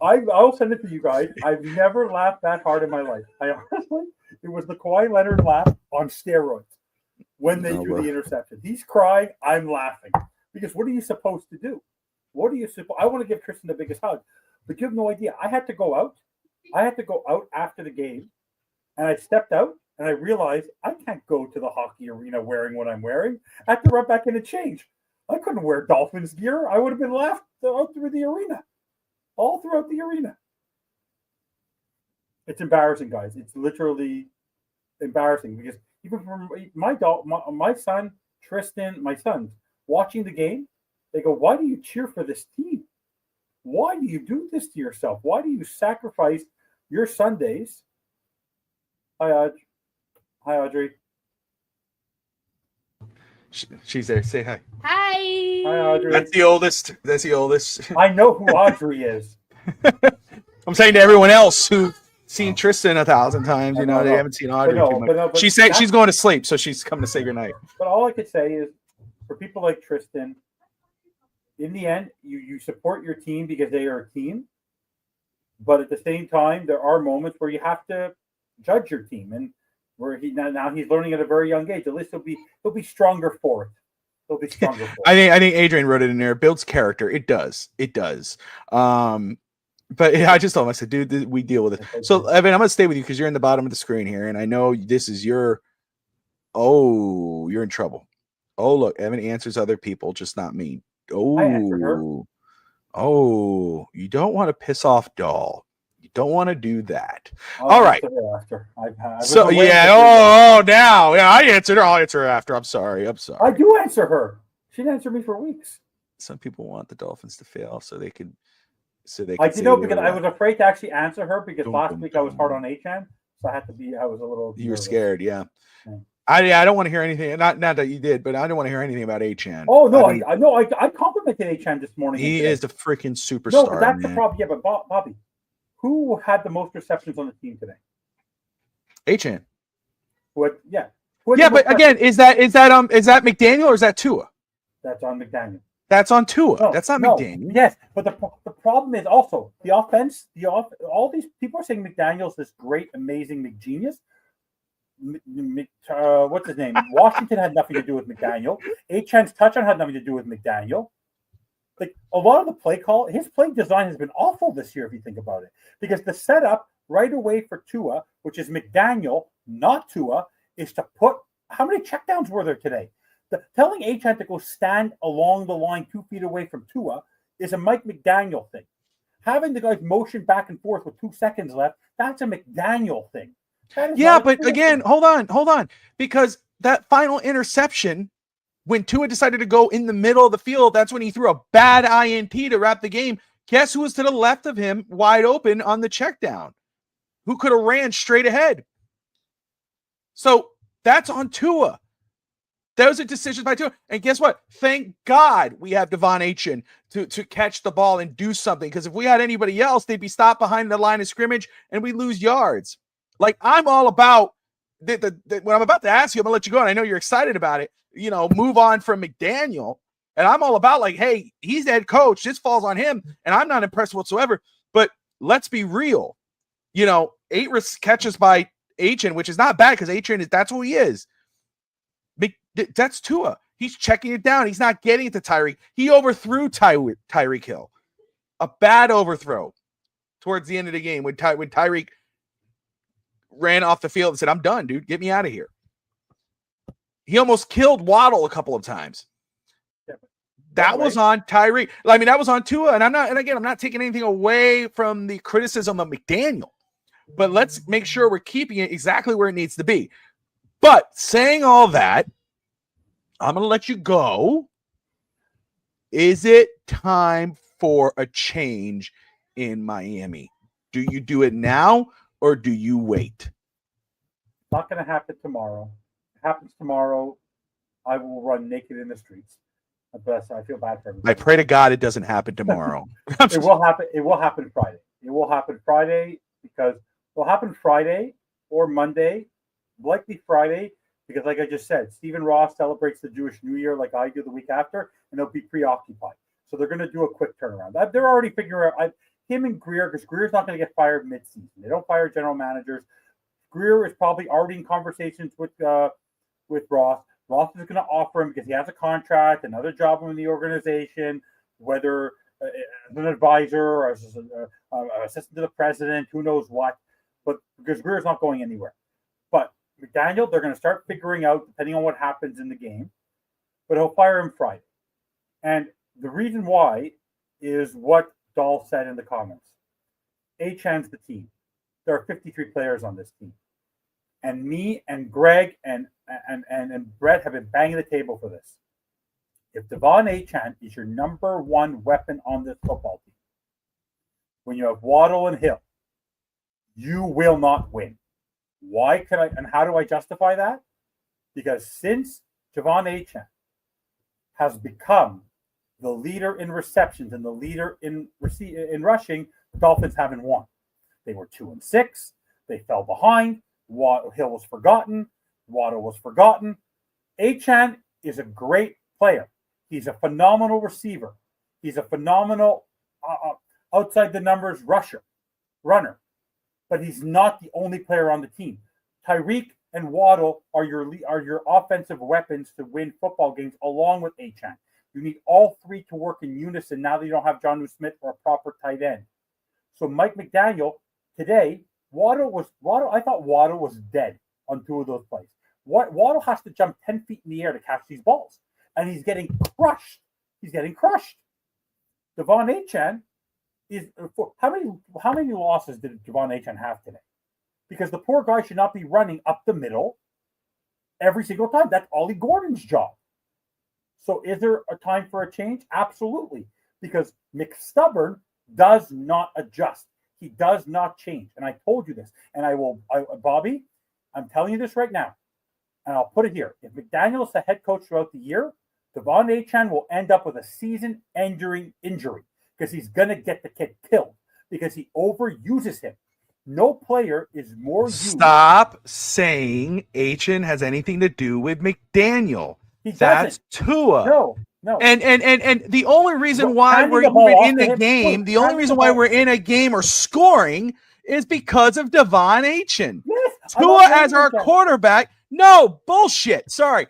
I'll send it to you guys. I've never laughed that hard in my life. It was the Kawhi Leonard laugh on steroids when they threw the interception. He's crying. I'm laughing. Because what are you supposed to do? I want to give Tristan the biggest hug. But you have no idea. I had to go out. After the game. And I stepped out and I realized I can't go to the hockey arena wearing what I'm wearing. I have to run back in and change. I couldn't wear Dolphins gear. I would have been laughed out through the arena. All throughout the arena. It's embarrassing, guys. It's literally embarrassing because even from my son, Tristan, my sons, watching the game, they go, why do you cheer for this team? Why do you do this to yourself? Why do you sacrifice your Sundays? Hi, Audrey. She's there. Say hi. Hi. Hi, Audrey. That's the oldest. I know who Audrey is. I'm saying to everyone else who's seen Tristan 1,000 times, they haven't seen Audrey too much. She's going to sleep, so she's coming to say goodnight. But all I could say is, for people like Tristan, in the end, you support your team because they are a team. But at the same time, there are moments where you have to judge your team, and where now he's learning at a very young age. At least he'll be stronger for it. He'll be stronger for it. I think Adrian wrote it in there. It builds character. It does. But I just told him, I said, dude, we deal with it. So Evan, I'm gonna stay with you because you're in the bottom of the screen here, and I know this is your Oh, you're in trouble. Oh, look, Evan answers other people, just not me. Oh, you don't want to piss off Doll. You don't want to do that. All right. So yeah. Now, yeah, I answered her. I'll answer her after. I'm sorry. I do answer her. She didn't answer me for weeks. Some people want the Dolphins to fail so they could. I did know because I was afraid to actually answer her because last week I was hard on Achan, so I had to be. I was a little. You were scared, yeah. I don't want to hear anything. Not that you did, but I don't want to hear anything about Achan. Oh no, I complimented Achan this morning. He is the freaking superstar. No, but that's the problem. Yeah, but Bobby, who had the most receptions on the team today? Achan. What? Yeah. Yeah, but again, is that McDaniel or is that Tua? That's on McDaniel. That's on Tua. No, that's not McDaniel. Yes, but the problem is also the offense. All these people are saying McDaniel's this great, amazing McGenius. What's his name? Washington had nothing to do with McDaniel. Achan's touchdown had nothing to do with McDaniel. Like a lot of the play call, his play design has been awful this year if you think about it. Because the setup right away for Tua, which is McDaniel, not Tua, is to put how many checkdowns were there today? Telling Achan to go stand along the line 2 feet away from Tua is a Mike McDaniel thing. Having the guys motion back and forth with 2 seconds left, that's a McDaniel thing. Yeah, but again, hold on. Because that final interception, when Tua decided to go in the middle of the field, that's when he threw a bad INT to wrap the game. Guess who was to the left of him, wide open on the check down? Who could have ran straight ahead? So that's on Tua. Those are decisions by Tua. And guess what? Thank God we have Devon Achan to catch the ball and do something. Because if we had anybody else, they'd be stopped behind the line of scrimmage and we lose yards. Like, I'm all about what I'm about to ask you, I'm going to let you go, and I know you're excited about it, move on from McDaniel. And I'm all about, like, hey, he's the head coach. This falls on him, and I'm not impressed whatsoever. But let's be real. 8 catches by Achan, which is not bad because Achan that's who he is. That's Tua. He's checking it down. He's not getting it to Tyreek. He overthrew Tyreek Hill. A bad overthrow towards the end of the game when Tyreek ran off the field and said, I'm done, dude. Get me out of here. He almost killed Waddle a couple of times. Yeah, that was on Tyreek. I mean, that was on Tua. And I'm not taking anything away from the criticism of McDaniel. But let's make sure we're keeping it exactly where it needs to be. But saying all that, I'm going to let you go. Is it time for a change in Miami? Do you do it now or do you wait? It's not going to happen tomorrow. If it happens tomorrow, I will run naked in the streets. But I feel bad for everybody. I pray to God it doesn't happen tomorrow. It will happen. It will happen Friday. It will happen Friday because it will happen Friday or Monday, likely Friday. Because like I just said, Stephen Ross celebrates the Jewish New Year like I do the week after, and they'll be preoccupied. So they're going to do a quick turnaround. They're already figuring out him and Greer, because Greer's not going to get fired mid-season. They don't fire general managers. Greer is probably already in conversations with Ross. Ross is going to offer him, because he has a contract, another job in the organization, whether as an advisor or as an assistant to the president, who knows what. But because Greer's not going anywhere. But McDaniel, they're going to start figuring out, depending on what happens in the game, but he'll fire him Friday. And the reason why is what Dahl said in the comments. Achan's the team. There are 53 players on this team. And me and Greg and Brett have been banging the table for this. If Devon Achan is your number one weapon on this football team, when you have Waddle and Hill, you will not win. Why could I, and how do I justify that? Because since Devon Achan has become the leader in receptions and the leader in rushing, the Dolphins haven't won. They were 2-6. They fell behind. Hill was forgotten. Waddle was forgotten. Achan is a great player. He's a phenomenal receiver. He's a phenomenal outside the numbers runner. But he's not the only player on the team. Tyreek and Waddle are your offensive weapons to win football games along with Achan. You need all three to work in unison now that you don't have Jonnu Smith or a proper tight end. So Mike McDaniel today, I thought Waddle was dead on 2 of those plays. Waddle has to jump 10 feet in the air to catch these balls, and he's getting crushed. Devon Achane is how many losses did Devon Achane have today? Because the poor guy should not be running up the middle every single time. That's Ollie Gordon's job. So is there a time for a change? Absolutely. Because McStubborn does not adjust. He does not change. And I told you this. And Bobby, I'm telling you this right now. And I'll put it here. If McDaniel is the head coach throughout the year, Devon Achane will end up with a season-ending injury because he's going to get the kid killed because he overuses him. No player is more used. Stop saying Achane has anything to do with McDaniel. That's Tua. No. And the only reason why we're in the game, the only reason why we're in a game or scoring is because of Devon Achane. Yes, Tua as our quarterback. No, bullshit. Sorry.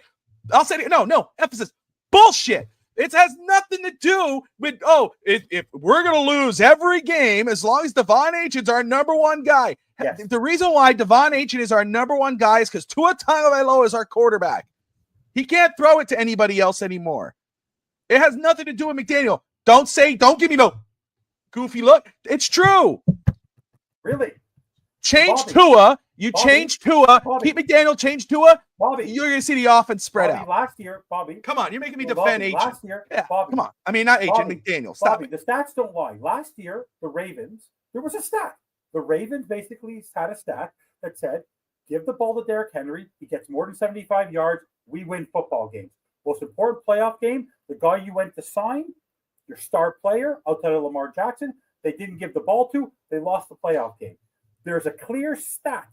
I'll say it. No, emphasis. Bullshit. It has nothing to do with, if we're going to lose every game, as long as Devon Achane's our number one guy. Yes. The reason why Devon Achane is our number one guy is because Tua Tagovailoa is our quarterback. He can't throw it to anybody else anymore. It has nothing to do with McDaniel. Don't give me no goofy look. It's true. Really? Change Tua. Change Tua. Keep McDaniel. Change Tua. Bobby, you're going to see the offense spread out. Last year, Bobby. Come on, you're making me defend Achane. Last year, yeah, Bobby. Come on. I mean, not Achane, McDaniel. Stop Bobby, it. The stats don't lie. Last year, the Ravens, there was a stat. The Ravens basically had a stat that said, give the ball to Derrick Henry. He gets more than 75 yards. We win football games. Most important playoff game, the guy you went to sign, your star player, outside of Lamar Jackson, they didn't give the ball to. They lost the playoff game. There's a clear stat.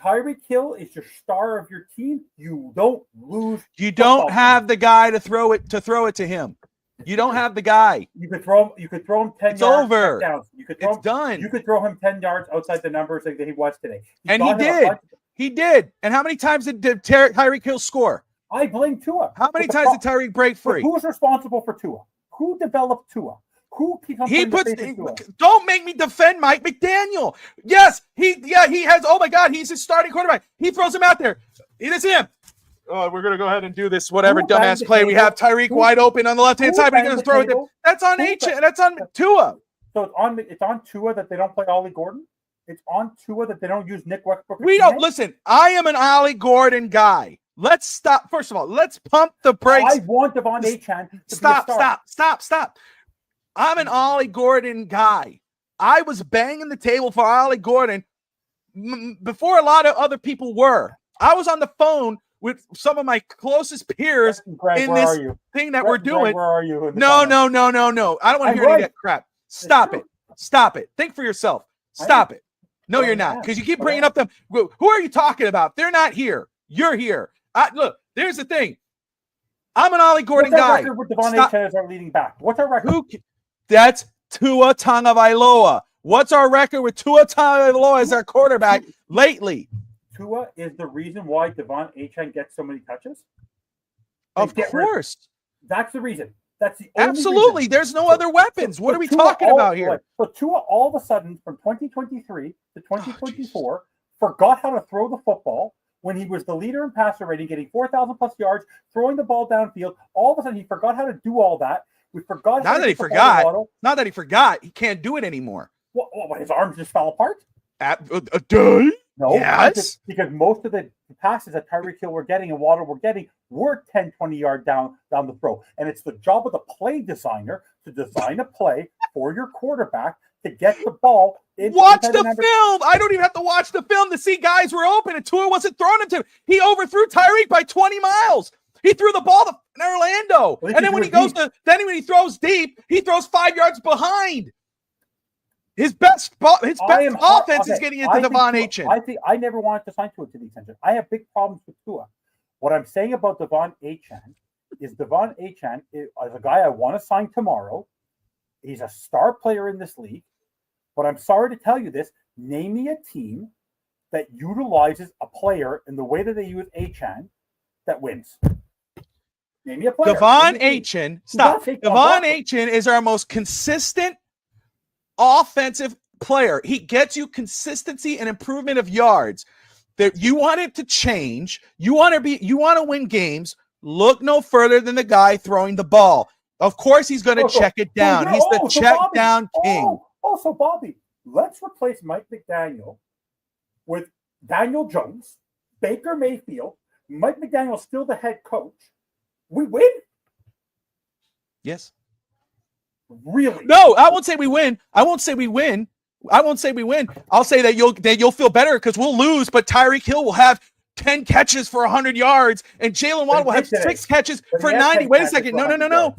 Tyreek Hill is your star of your team. You don't lose. You don't have the guy to throw it to him. You don't have the guy. You could throw him 10 it's yards. Over. It's done. You could throw him 10 yards outside the numbers that he was today. He did. He did. And how many times did Tyreek Hill score? I blame Tua. How many times did Tyreek break free? Who's responsible for Tua? Who developed Tua? Who keeps on Tua? Don't make me defend Mike McDaniel. Yes, he has. Oh my God, he's his starting quarterback. He throws him out there. It is him. Oh, we're gonna go ahead and do this. Whatever dumbass play. We have Tyreek wide open on the left hand side. We're gonna throw it. That's on Achane. That's on Tua. So it's on Tua that they don't play Ollie Gordon. It's on Tua that they don't use Nick Westbrook. We don't listen. I am an Ollie Gordon guy. Let's stop. First of all, let's pump the brakes. I want Devon Achane to Stop. I'm an Ollie Gordon guy. I was banging the table for Ollie Gordon before a lot of other people were. I was on the phone with some of my closest peers in this thing that we're doing. Where are you? No. I don't want to hear any of that crap. Stop it. Think for yourself. Stop it. No, you're not. Because you keep bringing up them. Who are you talking about? They're not here. You're here. Look, there's the thing. I'm an Ollie Gordon guy. What's our record with Devon Achane as our leading back? What's our record? That's Tua Tagovailoa. What's our record with Tua Tagovailoa as our quarterback lately? Tua is the reason why Devon Achane gets so many touches? Of course. That's the reason. That's the only Absolutely. reason. There's no other weapons. What are we talking about here? So Tua all of a sudden from 2023 to 2024 forgot how to throw the football when he was the leader in passer rating, getting 4,000 plus yards, throwing the ball downfield. All of a sudden he forgot how to do all that. We forgot. Not that he forgot. He can't do it anymore. What, his arms just fell apart? No. Yes. Because most of the passes that Tyreek Hill were getting and Waddle were getting were 10, 20 yard down the throw. And it's the job of the play designer to design a play for your quarterback to get the ball. Watch the film. I don't even have to watch the film to see guys were open and Tua wasn't throwing it to him. He overthrew Tyreek by 20 miles. He threw the ball in Orlando. And then when he throws deep, he throws 5 yards behind. His best offense is getting into Devon Achane. I never wanted to sign Tua to the extension. I have big problems with Tua. What I'm saying about Devon Achane is Devon Achane is a guy I want to sign tomorrow. He's a star player in this league. But I'm sorry to tell you this. Name me a team that utilizes a player in the way that they use Achane that wins. Name me a player. Devon Achane. Stop. Devon Achane is our most consistent offensive player. He gets you consistency and improvement of yards. You want it to change. You want to win games. Look no further than the guy throwing the ball. Of course, he's going to check it down. He's the check down king. So Bobby, let's replace Mike McDaniel with Daniel Jones, Baker Mayfield. Mike McDaniel's still the head coach. We win? Yes. Really? No, I won't say we win. I'll say that you'll feel better because we'll lose, but Tyreek Hill will have 10 catches for 100 yards, and Jalen Waddle will have 6 catches for 90. Wait a second. No.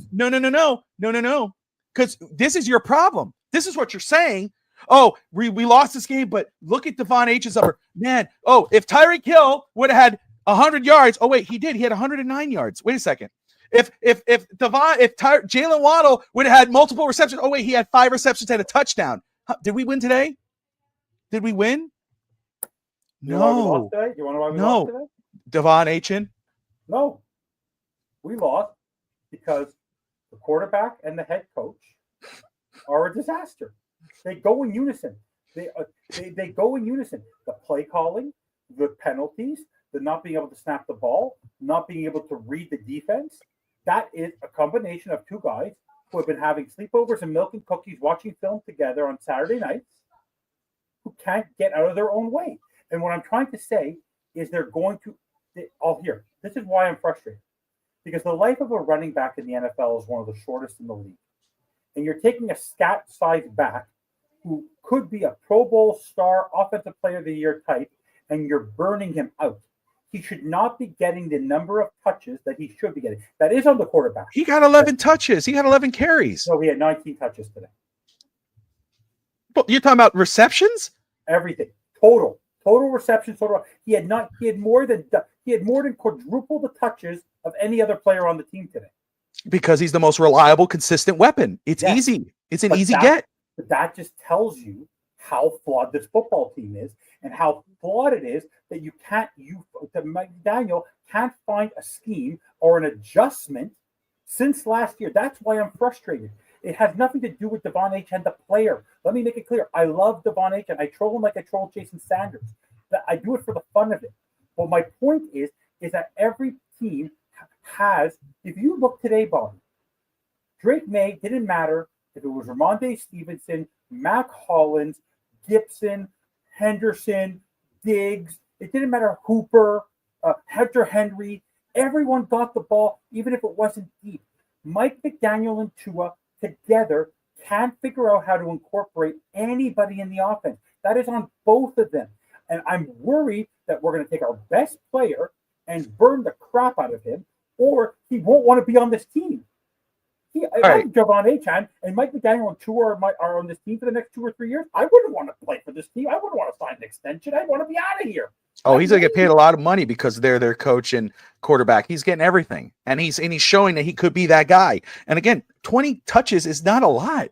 Because this is your problem. This is what you're saying. Oh, we lost this game, but look at Devon H's number. Man, if Tyreek Hill would have had 100 yards. Oh, wait, he did. He had 109 yards. Wait a second. If Jalen Waddle would have had multiple receptions. Oh, wait, he had 5 receptions and a touchdown. Did we win today? Did we win? No. You want to know why we lost today? Devon Achin? No. We lost because the quarterback and the head coach are a disaster. They go in unison. They go in unison. The play calling, the penalties, the not being able to snap the ball, not being able to read the defense. That is a combination of two guys who have been having sleepovers and milk and cookies, watching film together on Saturday nights, who can't get out of their own way. And what I'm trying to say is they're going to – here. This is why I'm frustrated. Because the life of a running back in the NFL is one of the shortest in the league. And you're taking a stat-sized back who could be a Pro Bowl star, offensive player of the year type, and you're burning him out. He should not be getting the number of touches that he should be getting. That is on the quarterback. He got 11 touches. He got 11 carries. No, he had 19 touches today. But you're talking about receptions? Everything. Total receptions. He had more than quadruple the touches of any other player on the team today. Because he's the most reliable, consistent weapon. It's easy. It's an easy get. But that just tells you how flawed this football team is and how flawed it is that Mike Daniel can't find a scheme or an adjustment since last year. That's why I'm frustrated. It has nothing to do with Devon Achane, the player. Let me make it clear. I love Devon Achane. I troll him like I troll Jason Sanders. I do it for the fun of it. But my point is that every team has, if you look today, Bobby, Drake May didn't matter if it was Ramondre Stevenson, Mac Hollins, Gibson, Henderson, Diggs. It didn't matter Hooper, Hunter Henry. Everyone got the ball, even if it wasn't deep. Mike McDaniel and Tua together can't figure out how to incorporate anybody in the offense. That is on both of them. And I'm worried that we're going to take our best player and burn the crap out of him, or he won't want to be on this team. I'm Devon Achane and Mike McDaniel and Tua are on this team for the next 2 or 3 years. I wouldn't want to play for this team. I wouldn't want to sign an extension. I want to be out of here. Oh, he's going to get paid a lot of money because they're their coach and quarterback. He's getting everything. And he's showing that he could be that guy. And again, 20 touches is not a lot.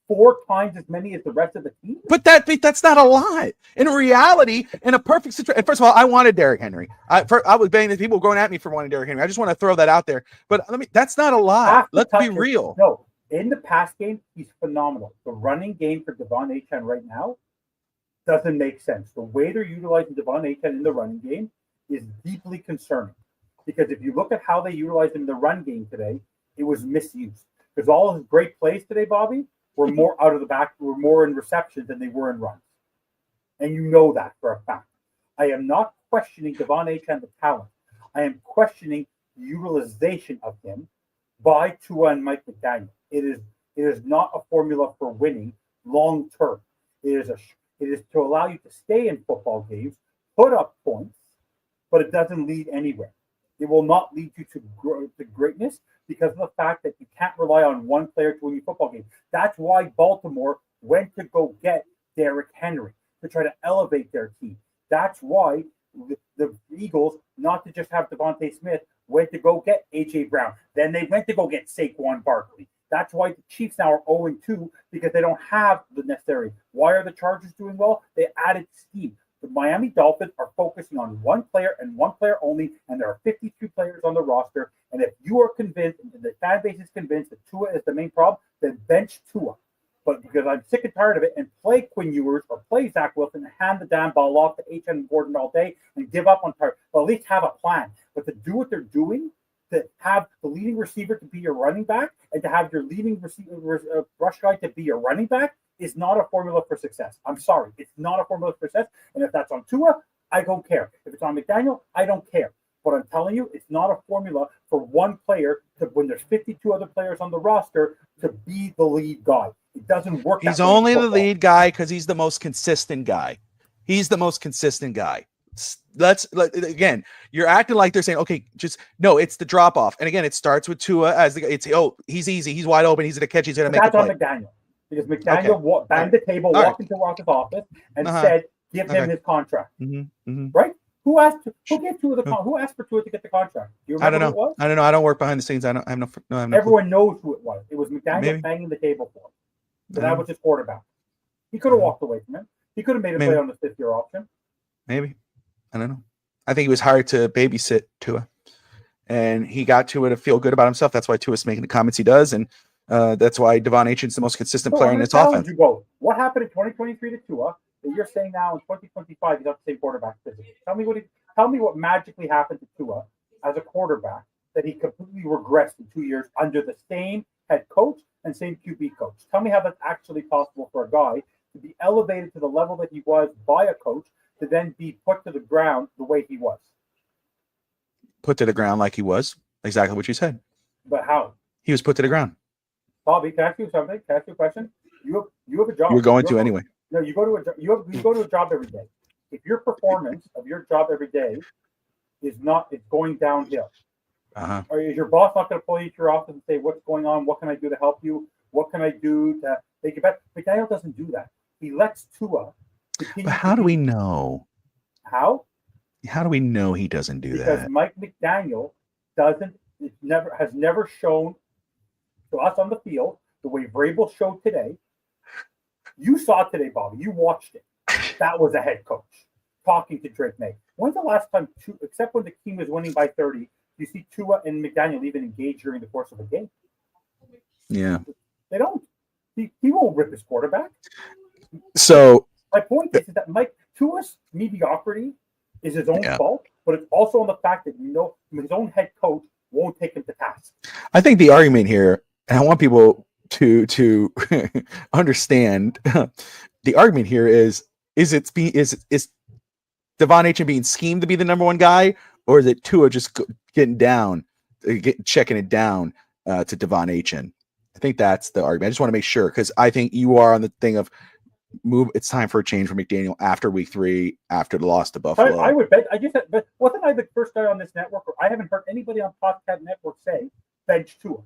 4 times as many as the rest of the team. But that's not a lot. In reality, in a perfect situation, and first of all, I wanted Derrick Henry. I was banging people going at me for wanting Derrick Henry. I just want to throw that out there. But that's not a lot. Let's be real. No, in the pass game, he's phenomenal. The running game for Devon Achane right now doesn't make sense. The way they're utilizing Devon Achane in the running game is deeply concerning. Because if you look at how they utilized him in the run game today, it was misused. Because all of his great plays today, Bobby, were more out of the back, were more in receptions than they were in runs. And you know that for a fact. I am not questioning Devon Achane, the talent. I am questioning the utilization of him by Tua and Mike McDaniel. It is not a formula for winning long term. It is to allow you to stay in football games, put up points, but it doesn't lead anywhere. It will not lead you to greatness because of the fact that you can't rely on one player to win your football game. That's why Baltimore went to go get Derrick Henry to try to elevate their team. That's why the Eagles, not to just have Devontae Smith, went to go get A.J. Brown. Then they went to go get Saquon Barkley. That's why the Chiefs now are 0-2 because they don't have the necessary. Why are the Chargers doing well? They added scheme. The Miami Dolphins are focusing on one player and one player only, and there are 52 players on the roster. And if you are convinced, and the fan base is convinced that Tua is the main problem, then bench Tua. but because I'm sick and tired of it, and play Quinn Ewers or play Zach Wilson and hand the damn ball off to H.N. Gordon all day and give up on target. But at least have a plan. But to do what they're doing, to have the leading receiver to be your running back and to have your leading receiver rush guy to be your running back is not a formula for success. I'm sorry. It's not a formula for success. And if that's on Tua, I don't care. If it's on McDaniel, I don't care. But I'm telling you, it's not a formula for one player to, when there's 52 other players on the roster, to be the lead guy. It doesn't work. He's only the lead guy because he's the most consistent guy. He's the most consistent guy. Again, you're acting like they're saying, okay, just no, it's the drop off. And again, it starts with Tua as he's easy, he's wide open, he's gonna catch, he's gonna make a play. That's on McDaniel. Because McDaniel banged the table, walked into Ross's office, and said, give him his contract. Right? Who asked for Tua to get the contract? Do you remember who it was? I don't know. I don't work behind the scenes. I have no Everyone knows who it was. It was McDaniel banging the table for him. So that was his quarterback. He could have walked away from him. He could have made a play on the 5th-year option. Maybe. I don't know. I think he was hired to babysit Tua. And he got Tua to feel good about himself. That's why Tua's making the comments he does. And that's why Devon Aitchen's the most consistent player in this offense. What happened in 2023 to Tua that you're saying now in 2025 he's not the same quarterback physically? Tell me what magically happened to Tua as a quarterback that he completely regressed in 2 years under the same head coach and same QB coach. Tell me how that's actually possible for a guy to be elevated to the level that he was by a coach to then be put to the ground the way he was. Put to the ground like he was. Exactly what you said. But how? He was put to the ground. Bobby, can I ask you something? Can I ask you a question? You have a job. You're going to anyway. No, you go to a job every day. If your performance of your job every day is going downhill, or is your boss not going to pull you to your office and say, what's going on? What can I do to help you? What can I do to make it better? McDaniel doesn't do that. He lets Tua. But how do we know? How? How do we know he doesn't do that? Because Mike McDaniel has never shown to us on the field the way Vrabel showed today. You saw it today, Bobby. You watched it. That was a head coach talking to Drake May. When's the last time, except when the team was winning by 30, you see Tua and McDaniel even engage during the course of a game? Yeah. They don't. He won't rip his quarterback. So my point is that Tua's mediocrity is his own fault, but it's also on the fact that his own head coach won't take him to task. I think the argument here, and I want people to understand, the argument here is Devon Aitchen being schemed to be the number one guy, or is it Tua just checking it down to Devon Aitchen? I think that's the argument. I just want to make sure, because I think you are on the thing of it's time for a change for McDaniel after week 3, after the loss to Buffalo. I would bet. But wasn't I the first guy on this network? Or I haven't heard anybody on Podcast Network say bench Tua.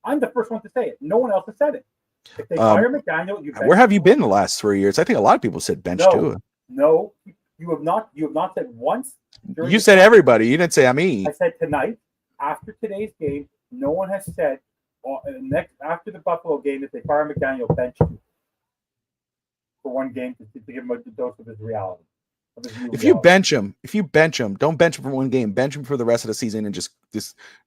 I'm the first one to say it. No one else has said it. If they fire McDaniel, where have you been the last 3 years? I think a lot of people said bench Tua. No, you have not. You have not said once. You said everybody. You didn't say me. I said tonight, after today's game, no one has said after the Buffalo game, if they fire McDaniel, bench Tua for one game to give him a dose of his reality. If you bench him, don't bench him for one game. Bench him for the rest of the season and just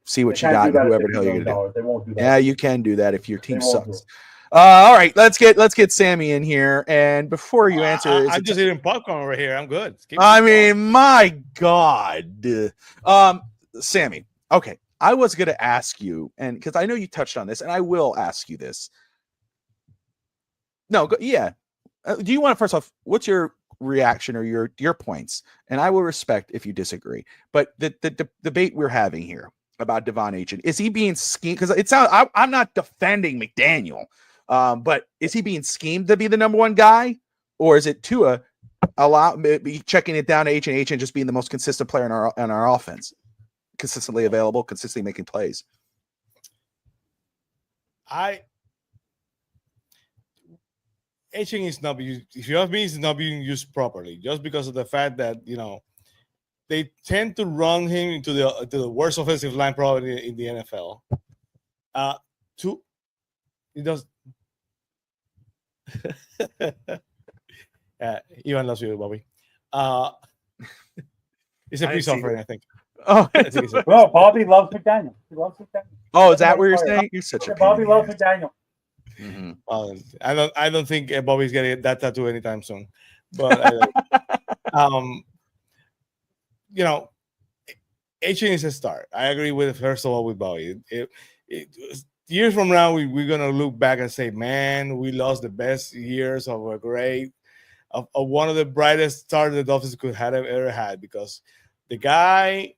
see what you got. Whoever the hell you're gonna do. They won't do that. Yeah, you can do that if your team sucks. All right, let's get Sammy in here. And before you answer, I'm just eating popcorn over here. I'm good. My God, Sammy. Okay, I was gonna ask you, and because I know you touched on this, and I will ask you this. No, yeah. Do you want to, first off, what's your reaction or your points? And I will respect if you disagree. But the debate we're having here about Devon Aitchen, is he being schemed? Because it sounds, I'm not defending McDaniel, but is he being schemed to be the number one guy, or is it Tua checking it down to Aitchen just being the most consistent player in our offense, consistently available, consistently making plays? Aitchen is not being used. If you ask me, it's not being used properly, just because of the fact that they tend to run him into the worst offensive line probably in the NFL. It does. Ivan loves you, Bobby. It's a peace offering, I think. Oh, well, Bobby loves McDaniel. He loves McDaniel. Oh, is that what you're saying? You're such a Bobby loves McDaniel. Mm-hmm. I don't think Bobby's getting that tattoo anytime soon. But you know, H is a start. I agree with first of all with Bobby. Years from now, we're gonna look back and say, man, we lost the best years of a great of one of the brightest stars the Dolphins could have ever had, because the guy,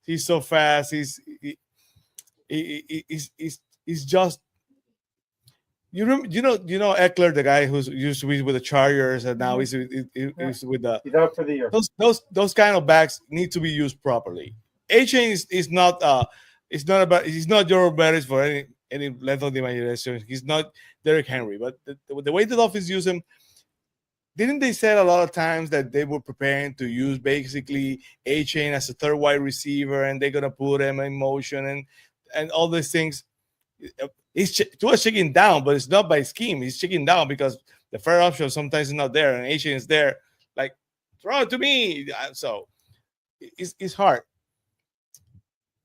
he's so fast. He's just you know Eckler, the guy who's used to be with the Chargers and now he's with the he's out for the year. Those kind of backs need to be used properly. A-Chain is not it's not about he's not Joe Barris for any length of the imagination. He's not Derrick Henry, but the way the Dolphins use him, didn't they say a lot of times that they were preparing to use basically A-Chain as a third wide receiver and they're gonna put him in motion and all these things? He's checking down, but it's not by scheme. He's checking down because the third option sometimes is not there, and A-Chain is there. Like, throw it to me. So it's hard.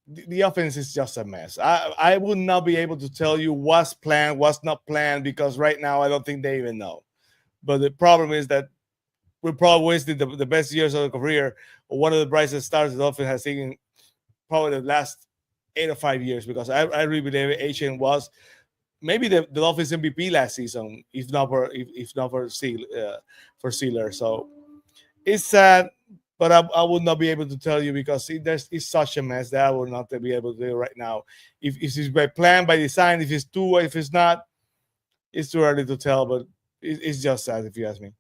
The offense is just a mess. I would not be able to tell you what's planned, what's not planned, because right now I don't think they even know. But the problem is that we probably wasted the best years of the career. One of the brightest stars the Dolphins has seen probably the last 8 or 5 years, because I really believe A-Chain was maybe the Dolphins MVP last season, if not for Sealer. So it's sad, but I would not be able to tell you because it's such a mess that I would not be able to do right now. If it's by plan, by design, if it's not, it's too early to tell. But it's just sad if you ask me.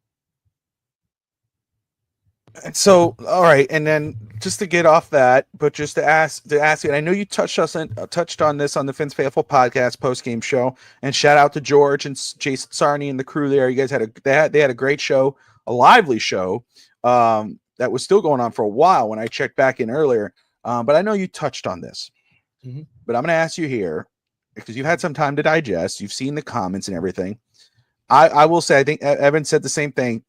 So, all right, and then just to get off that, but just to ask you, and I know you touched on this on the Fins Faithful podcast post game show, and shout out to George and Jason Sarney and the crew there. You guys had a great show, a lively show that was still going on for a while when I checked back in earlier. But I know you touched on this, but I'm going to ask you here because you've had some time to digest. You've seen the comments and everything. I will say, I think Evan said the same thing.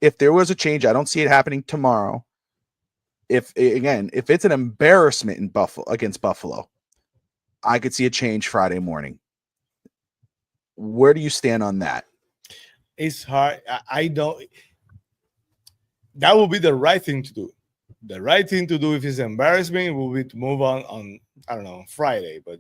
If there was a change, I don't see it happening tomorrow. If it's an embarrassment against Buffalo, I could see a change Friday morning. Where do you stand on that? It's hard. I don't. That would be the right thing to do. The right thing to do if it's embarrassment will be to move on I don't know, Friday. But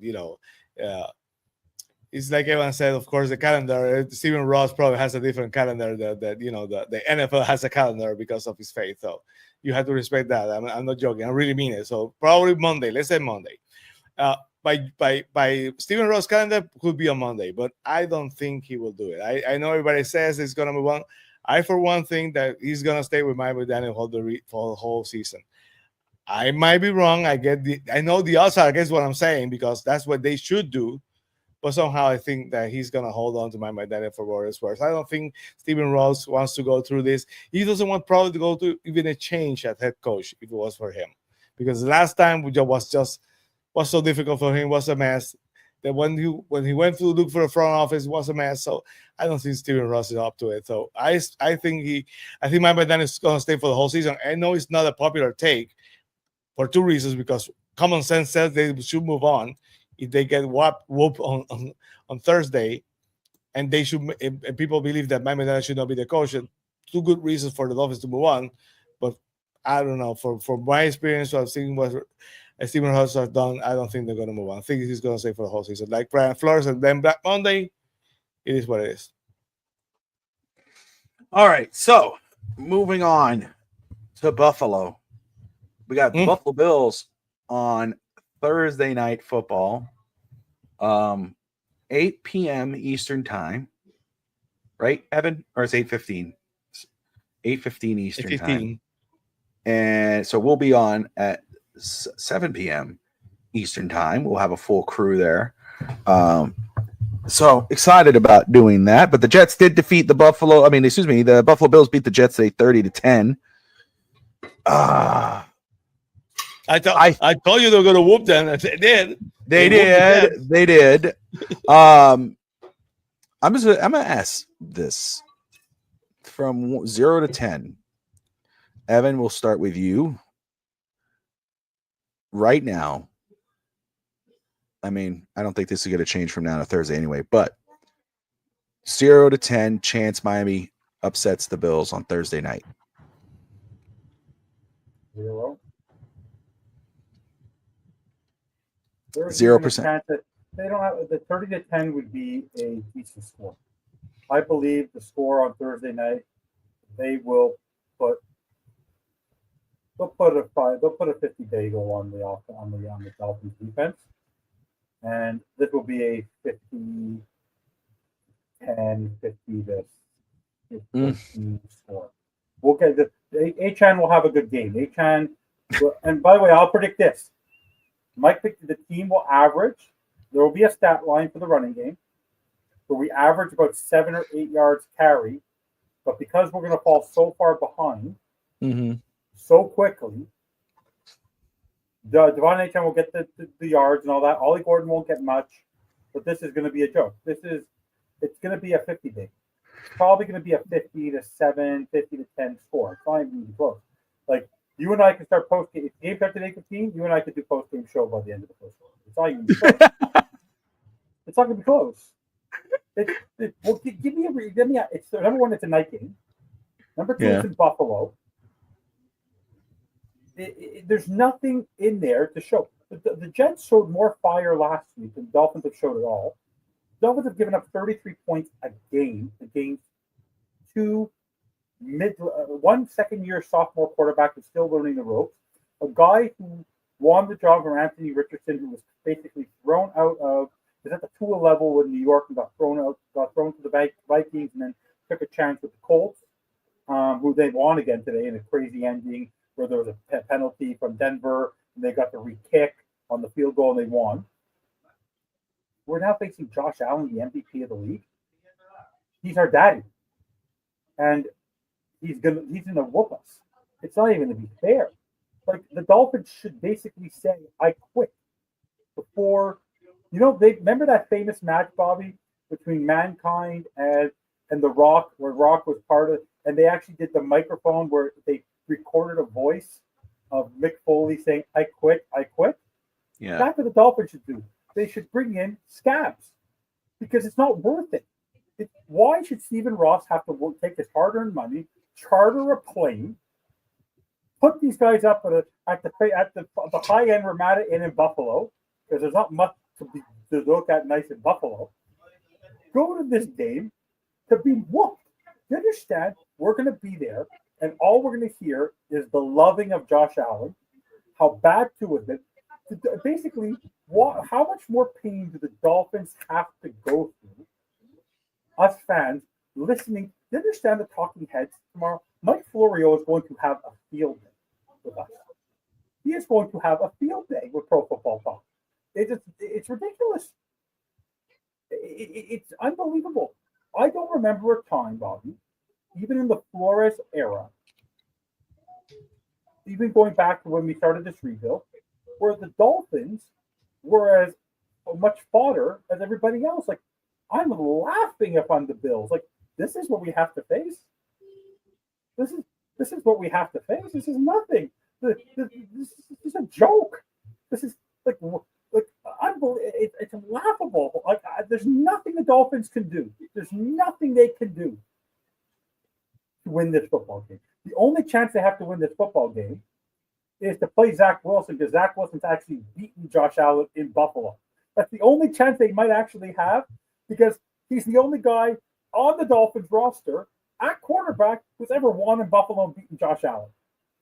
it's like Evan said, of course, the calendar. Stephen Ross probably has a different calendar that the NFL has a calendar because of his faith. So you have to respect that. I'm not joking. I really mean it. So probably Monday. Let's say Monday. By Stephen Ross' calendar could be on Monday, but I don't think he will do it. I know everybody says it's going to move on. I, for one, think that he's going to stay with Mike McDaniel for the whole season. I might be wrong. I know the odds are against what I'm saying because that's what they should do. But somehow I think that he's going to hold on to Mike McDaniel for what it's worth. I don't think Stephen Ross wants to go through this. He doesn't want probably to go through even a change at head coach if it was for him. Because the last time was so difficult for him, was a mess. That when he went to look for a front office, was a mess. So I don't think Stephen Ross is up to it. So I think Mike McDaniel is going to stay for the whole season. I know it's not a popular take for two reasons, because common sense says they should move on. If they get whooped on Thursday, and they should, and people believe that Mike McDaniel should not be the coach, two good reasons for the Dolphins to move on. But I don't know. For my experience, I've seen what Stephen Ross has done. I don't think they're going to move on. I think he's going to stay for the whole season, like Brian Flores, and then Black Monday. It is what it is. All right, so moving on to Buffalo, we got the Buffalo Bills on Thursday Night Football, 8 p.m. Eastern time, right, Evan? Or it's 8:15? 8:15 Eastern time. And so we'll be on at 7 p.m. Eastern time. We'll have a full crew there. So excited about doing that. But the Jets did defeat the Buffalo Bills beat the Jets today 30-10. I told you they were going to whoop them. They did. They did. I'm gonna ask this from 0 to 10. Evan, we'll start with you. Right now, I mean, I don't think this is going to change from now to Thursday anyway, but 0-10 chance Miami upsets the Bills on Thursday night. 0. 0%. They don't have the 30-10 would be a decent score. I believe the score on Thursday night, they will put they'll put a 50 bagel on the Dolphins defense, and this will be a 50-10, 50-15 score. We'll get the Achan will have a good game. Achan, and by the way, I'll predict this. Mike picked the team will average. There will be a stat line for the running game, where we average about 7 or 8 yards carry. But because we're going to fall so far behind so quickly, Devon Achan will get the yards and all that. Ollie Gordon won't get much, but this is going to be a joke. It's going to be a 50 big. It's probably going to be a 50-7, 50-10 score. It's not even close. Like, you and I can start post-game. If the game starts at 8:15, you and I could do post-game show by the end of the first quarter. It's not even close. It's not going to be close. Well, give me a. It's number one. It's a night game. Number two, it's in Buffalo. There's nothing in there to show. The Jets showed more fire last week than the Dolphins have showed at all. The Dolphins have given up 33 points a game against one second-year sophomore quarterback who's still learning the ropes, a guy who won the job from Anthony Richardson, who was basically thrown out of. Was at the Tua level in New York and got thrown to the Vikings, and then took a chance with the Colts, who they won again today in a crazy ending where there was a penalty from Denver, and they got the re-kick on the field goal, and they won. We're now facing Josh Allen, the MVP of the league. He's our daddy, and he's gonna whoop us. It's not even to be fair. Like, the Dolphins should basically say, "I quit," before. They remember that famous match, Bobby, between Mankind and The Rock, where Rock was part of, and they actually did the microphone where they recorded a voice of Mick Foley saying, "I quit, I quit." Yeah, that's what the Dolphins should do. They should bring in scabs, because it's not worth it. Why should Stephen Ross have to take his hard-earned money, charter a plane, put these guys up at the high-end Ramada Inn in Buffalo, because there's not much to look at nice in Buffalo, go to this game to be whooped. You understand? We're going to be there, and all we're going to hear is the loving of Josh Allen, how bad Tua is. Basically, how much more pain do the Dolphins have to go through? Us fans listening. You understand the talking heads tomorrow? Mike Florio is going to have a field day with us. He is going to have a field day with Pro Football Talk. It's ridiculous. It's unbelievable. I don't remember a time, Bobby, even in the Flores era, even going back to when we started this rebuild, where the Dolphins were as much fodder as everybody else. Like, I'm laughing up on the Bills. Like, this is what we have to face. This is what we have to face. This is nothing. This is a joke. This is like unbelievable. It's laughable. Like, there's nothing the Dolphins can do. There's nothing they can do to win this football game. The only chance they have to win this football game is to play Zach Wilson, because Zach Wilson's actually beaten Josh Allen in Buffalo. That's the only chance they might actually have, because he's the only guy on the Dolphins roster at quarterback who's ever won in Buffalo and beaten Josh Allen.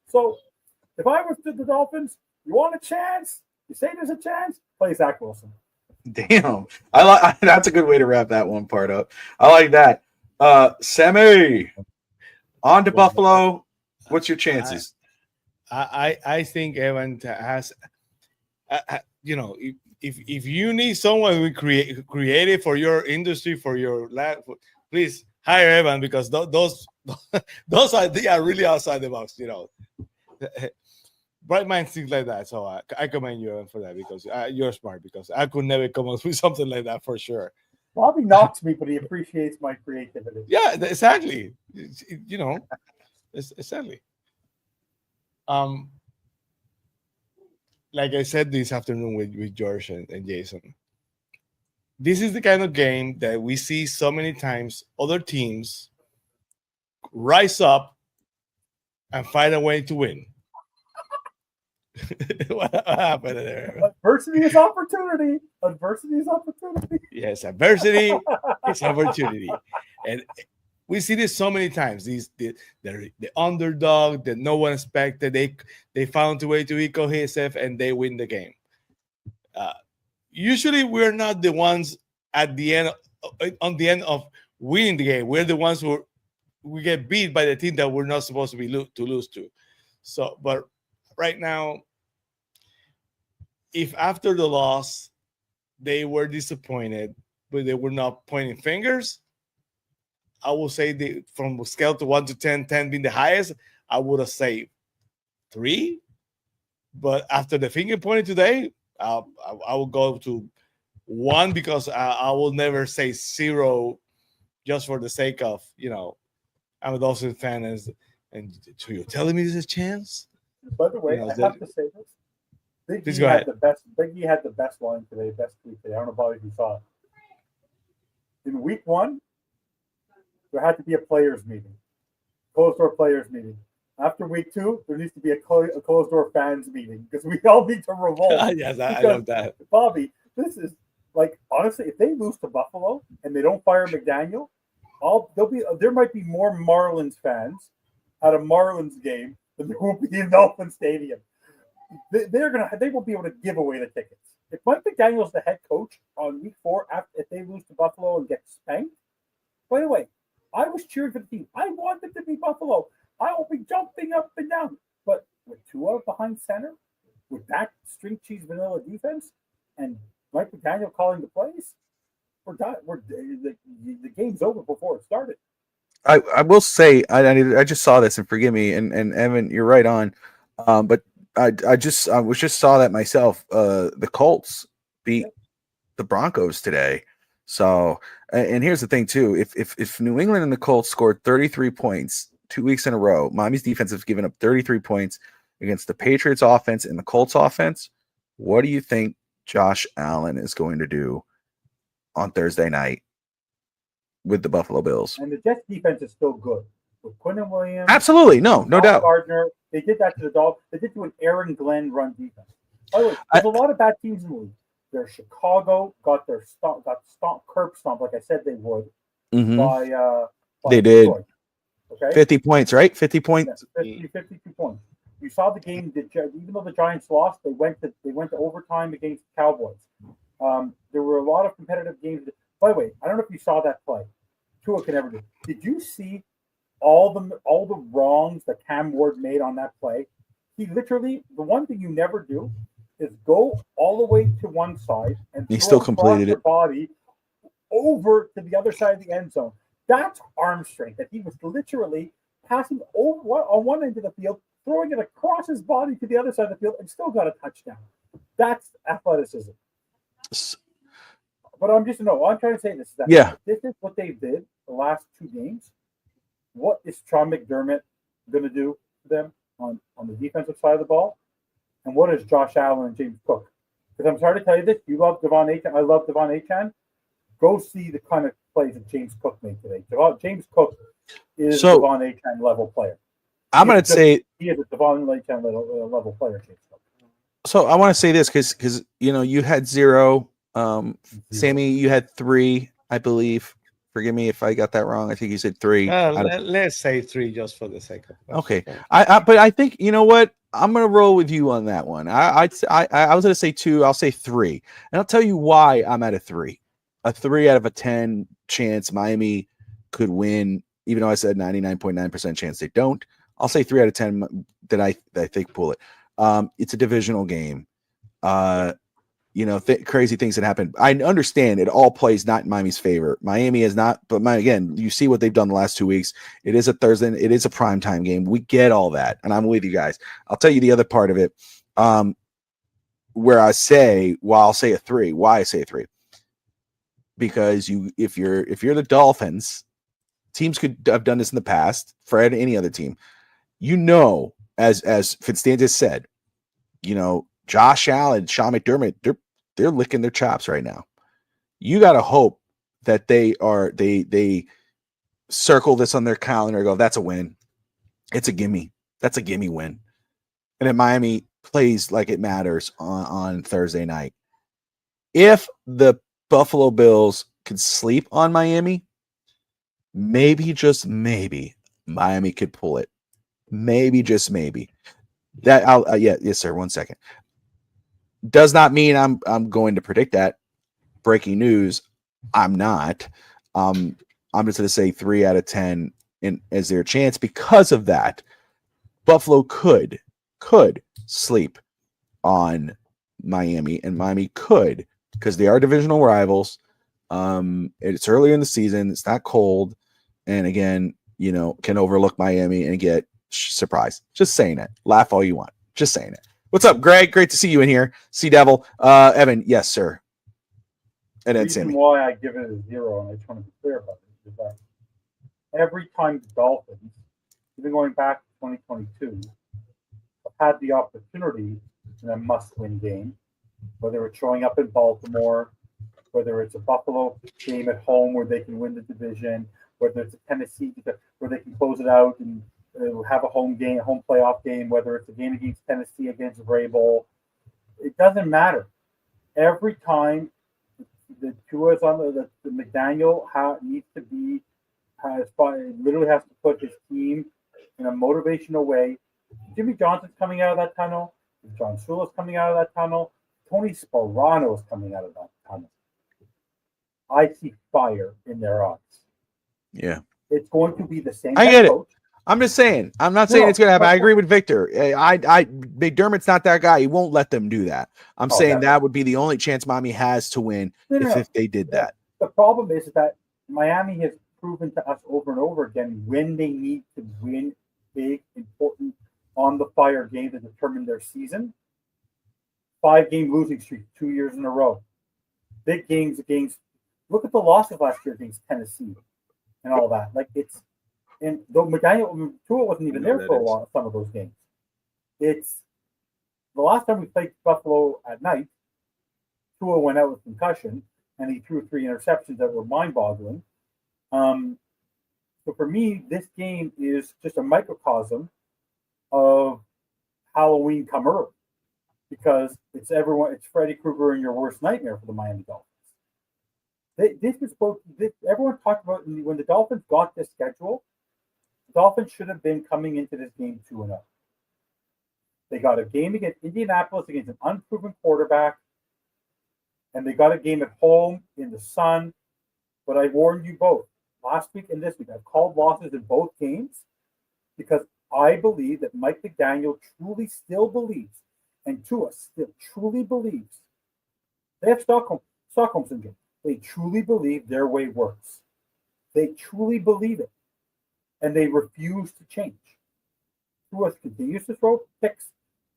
So if I was to the Dolphins, you want a chance? You say there's a chance? Play Zach Wilson. Damn. That's a good way to wrap that one part up. I like that. Sammy, on to Buffalo. What's your chances? I think Evan has, if you need someone who creative for your industry, for your lab, please hire Evan, because those ideas are really outside the box. Bright minds think like that. So I commend you, Evan, for that, because you're smart, because I could never come up with something like that for sure. Bobby knocks me, but he appreciates my creativity. Yeah, exactly. Exactly. Like I said this afternoon with George and Jason, this is the kind of game that we see so many times other teams rise up and find a way to win. What happened there? Adversity is opportunity. Adversity is opportunity. Yes, adversity is opportunity. And we see this so many times. The underdog that no one expected. They found a way to be cohesive and they win the game. Usually, we're not the ones at the end on the end of winning the game. We're the ones who we get beat by the team that we're not supposed to be lose to. So, but right now, if after the loss they were disappointed, but they were not pointing fingers, I will say from a scale to 1 to 10, 10 being the highest, I would have said 3. But after the finger pointing today, I will go to 1 because I will never say 0 just for the sake of, I'm a Dolphins fan, and so you're telling me there's a chance? By the way, I have to say this. Biggie had the best line today, best tweet today. I don't know about if you saw it. In week 1, there had to be a players meeting, closed door players meeting. After week 2, there needs to be a closed door fans meeting because we all need to revolt. Yes, I love that. Bobby, this is like, honestly, if they lose to Buffalo and they don't fire McDaniel, there might be more Marlins fans at a Marlins game than there will be in Dolphin Stadium. They won't be able to give away the tickets. If Mike McDaniel's the head coach on week 4, if they lose to Buffalo and get spanked, by the way, I was cheering for the team. I wanted to be Buffalo. I will be jumping up and down. But with Tua behind center, with that string cheese vanilla defense, and Mike McDaniel calling the plays, we're done. The game's over before it started. I will say I just saw this, and forgive me, and Evan, you're right on. But I just saw that myself. The Colts beat the Broncos today. So, and here's the thing too: if New England and the Colts scored 33 points 2 weeks in a row, Miami's defense has given up 33 points against the Patriots offense and the Colts offense. What do you think Josh Allen is going to do on Thursday night with the Buffalo Bills? And the Jets defense is still good with Quinnen Williams. Absolutely, no doubt. Gardner. They did that to the Dolphins. They did to an Aaron Glenn run defense. By the way, there's a lot of bad teams in the league. Their Chicago got curb stomped, like I said they would. Mm-hmm. By they Detroit. did. Okay? 50 points, right? 50 points. Yeah, 52 points. You saw the game. Even though the Giants lost, they went to overtime against the Cowboys. There were a lot of competitive games. By the way, I don't know if you saw that play. Tua can never do. Did you see all the wrongs that Cam Ward made on that play? He literally, the one thing you never do is go all the way to one side and he still completed it. Body over to the other side of the end zone. That's arm strength. That he was literally passing over on one end of the field, throwing it across his body to the other side of the field, and still got a touchdown. That's athleticism. But I'm trying to say this. This is what they did the last 2 games. What is Sean McDermott going to do for them on the defensive side of the ball? And what is Josh Allen and James Cook? Because I'm sorry to tell you this, you love Devon Achane. I love Devon Achane. Go see the kind of plays that James Cook made today. James Cook is a Devon Achane level player. I'm going to say he is a Devon Achane level player, James Cook. So I want to say this because you had 0. Sammy, you had 3, I believe. Forgive me if I got that wrong. I think you said 3. Let's say 3 just for the sake of. Okay. But I think, you know what? I'm going to roll with you on that one. I was going to say 2. I'll say 3. And I'll tell you why I'm at a 3. A 3 out of a 10 chance Miami could win, even though I said 99.9% chance they don't. I'll say 3 out of 10 that I think pull it. It's a divisional game. Crazy things that happen. I understand it all plays not in Miami's favor. Miami is not, but again, you see what they've done the last 2 weeks. It is a Thursday. It is a primetime game. We get all that, and I'm with you guys. I'll tell you the other part of it, where I'll say a 3. Why I say a 3? Because if you're the Dolphins, teams could have done this in the past. Fred, any other team, as Fitzstantis said, Josh Allen, Sean McDermott, they're licking their chops right now. you got to hope that they circle this on their calendar and go, that's a win. It's a gimme. That's a gimme win. And then Miami plays like it matters on Thursday night. If the Buffalo Bills could sleep on Miami, maybe, just maybe, Miami could pull it. Maybe, just maybe. That yes, sir. 1 second. Does not mean I'm going to predict that. Breaking news. I'm not. I'm just going to say 3 out of 10 is their chance because of that. Buffalo could sleep on Miami, and Miami could, because they are divisional rivals. It's earlier in the season. It's not cold. And again, can overlook Miami and get surprised. Just saying it. Laugh all you want. Just saying it. What's up, Greg? Great to see you in here. Sea Devil. Evan, yes, sir. And then Sammy. Why I give it a 0, and I just want to be clear about it, is that every time the Dolphins, even going back to 2022, have had the opportunity in a must-win game, whether it's showing up in Baltimore, whether it's a Buffalo game at home where they can win the division, whether it's a Tennessee where they can close it out and have a home playoff game, whether it's a game against Tennessee, against Vrabel, it doesn't matter. Every time the Tua is on the McDaniel literally has to put his team in a motivational way. Jimmy Johnson's coming out of that tunnel. John Shula's coming out of that tunnel. Tony Sparano is coming out of that tunnel. I see fire in their eyes. Yeah. It's going to be the same. I get it. I'm just saying. I'm not saying it's going to happen. I agree with Victor. McDermott's not that guy. He won't let them do that. I'm saying that would be the only chance Miami has to win if they did that. The problem is that Miami has proven to us over and over again when they need to win big, important, on-the-fire games to determine their season. 5-game losing streak 2 years in a row. Big games against. Look at the losses last year against Tennessee and all that. And though McDaniel, Tua wasn't even there for a lot of some of those games. It's the last time we played Buffalo at night, Tua went out with concussion and he threw 3 interceptions that were mind-boggling. So for me, this game is just a microcosm of Halloween come early, because it's Freddy Krueger and your worst nightmare for the Miami Dolphins. Everyone talked about when the Dolphins got this schedule. The Dolphins should have been coming into this game 2-0. They got a game against Indianapolis against an unproven quarterback, and they got a game at home in the sun. But I warned you both last week and this week. I've called losses in both games because I believe that Mike McDaniel truly still believes, and Tua still truly believes. They have Stockholm syndrome. They truly believe their way works. They truly believe it. And they refuse to change. Tua continues to throw picks.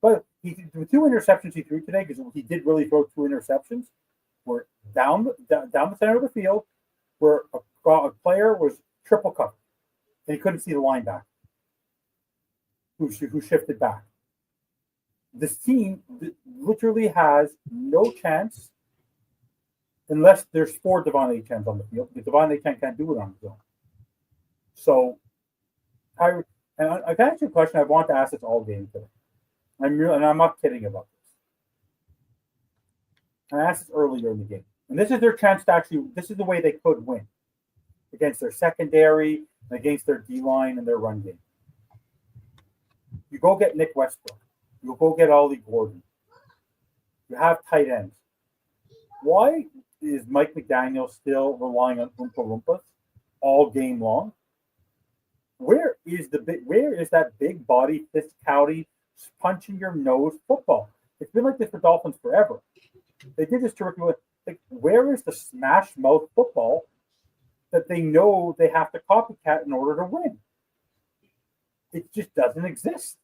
But the 2 interceptions he threw today, because he did really throw 2 interceptions, were down the center of the field, where a player was triple covered. And he couldn't see the linebacker who shifted back. This team literally has no chance unless there's 4 Devon Achans on the field, because Devon Achane can't do it on his own. So, I can ask you a question I want to ask this all game today. I'm not kidding about this. I asked this earlier in the game. And this is their chance to this is the way they could win against their secondary, and against their D-line and their run game. You go get Nick Westbrook. You go get Ollie Gordon. You have tight ends. Why is Mike McDaniel still relying on Oompa Loompas all game long? Where is that big body, physicality, punch in your nose football? It's been like this for Dolphins forever. They did this terrifically. Where is the smash mouth football that they know they have to copycat in order to win? It just doesn't exist.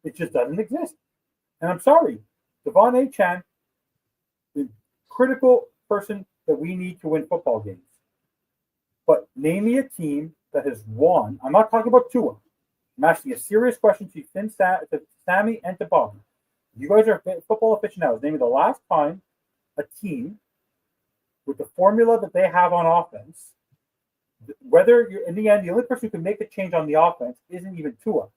It just doesn't exist. And I'm sorry, Devon Achane, the critical person that we need to win football games. But name me a team that has won. I'm not talking about Tua. I'm asking a serious question to Sammy and to Bobby. You guys are football aficionados. Name me the last time a team with the formula that they have on offense, whether you're in the end, the only person who can make a change on the offense isn't even Tua.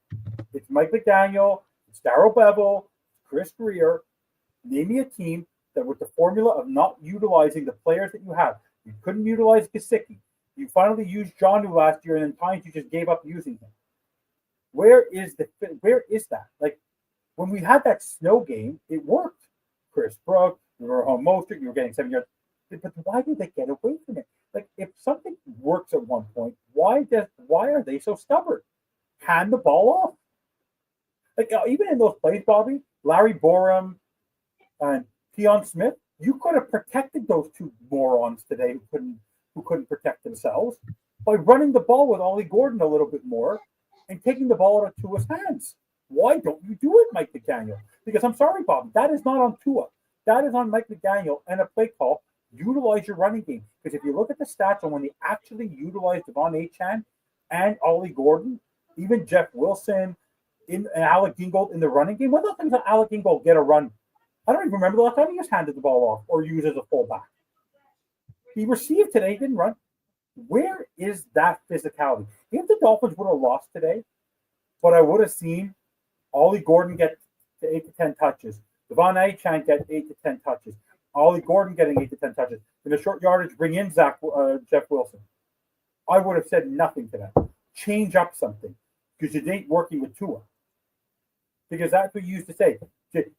It's Mike McDaniel, it's Darrell Bevel, Chris Greer. Name me a team that with the formula of not utilizing the players that you have, you couldn't utilize Gesicki. You finally used Jonnu last year, and in times you just gave up using him. Where is that? Like when we had that snow game, it worked. Chris Brooks, you were home Mostert, you were getting 7 yards. But why did they get away from it? Like if something works at one point, why are they so stubborn? Hand the ball off. Like even in those plays, Bobby, Larry Borum and Keon Smith, you could have protected those two morons today who couldn't protect themselves by running the ball with Ollie Gordon a little bit more and taking the ball out of Tua's hands. Why don't you do it, Mike McDaniel? Because I'm sorry, Bob, that is not on Tua. That is on Mike McDaniel and a play call. Utilize your running game. Because if you look at the stats on when they actually utilized Devon Achane and Ollie Gordon, even Jeff Wilson and Alec Ingold in the running game, when the last time that Alec Ingold get a run? I don't even remember the last time he just handed the ball off or used as a fullback. He received today, he didn't run. Where is that physicality? If the Dolphins would have lost today, but I would have seen Ollie Gordon get to 8 to 10 touches, Devon Achane get 8 to 10 touches, Ollie Gordon getting 8 to 10 touches. In the short yardage, bring in Jeff Wilson. I would have said nothing to that. Change up something because you ain't working with Tua. Because that's what you used to say.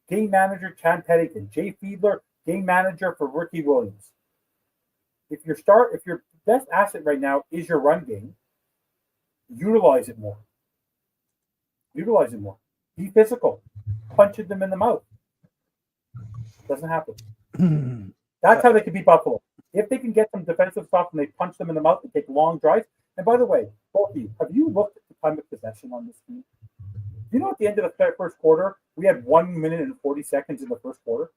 Game manager Chad Pennington, Jay Fiedler, game manager for Ricky Williams. If your best asset right now is your run game, utilize it more. Utilize it more. Be physical. Punching them in the mouth. Doesn't happen. That's how they can beat Buffalo. If they can get some defensive stuff and they punch them in the mouth and take long drives. And by the way, both of you, have you looked at the time of possession on this team? You know, at the end of the first quarter, we had 1 minute and 40 seconds in the first quarter.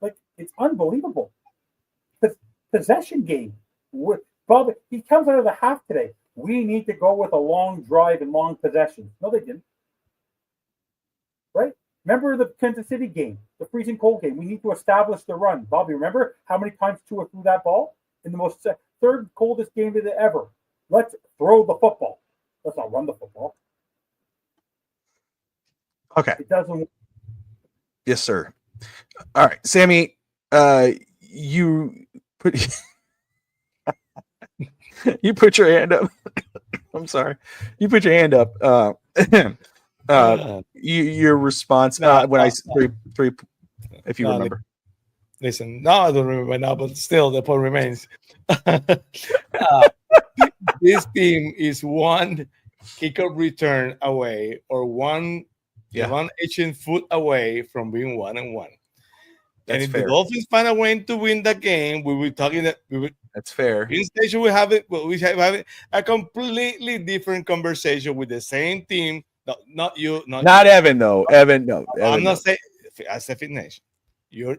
Like, it's unbelievable. The possession game. Bob, he comes out of the half today. We need to go with a long drive and long possession. No, they didn't. Right? Remember the Kansas City game, the freezing cold game. We need to establish the run. Bobby, remember how many times Tua threw that ball? In the most third coldest game of it ever. Let's throw the football. Let's not run the football. Okay. It doesn't. Yes, sir. All right, Sammy, you put you put your hand up. I'm sorry. You put your hand up. Your response when I three if you remember. Listen, no, I don't remember now, but still the point remains. This team is one kickoff return away or one Asian foot away from being 1-1. And if the Dolphins find a way to win the game, we will talking that that's fair. In station we have a completely different conversation with the same team. No, not you, not Evan though. Evan, no. I'm not saying I said Fit Nation. You're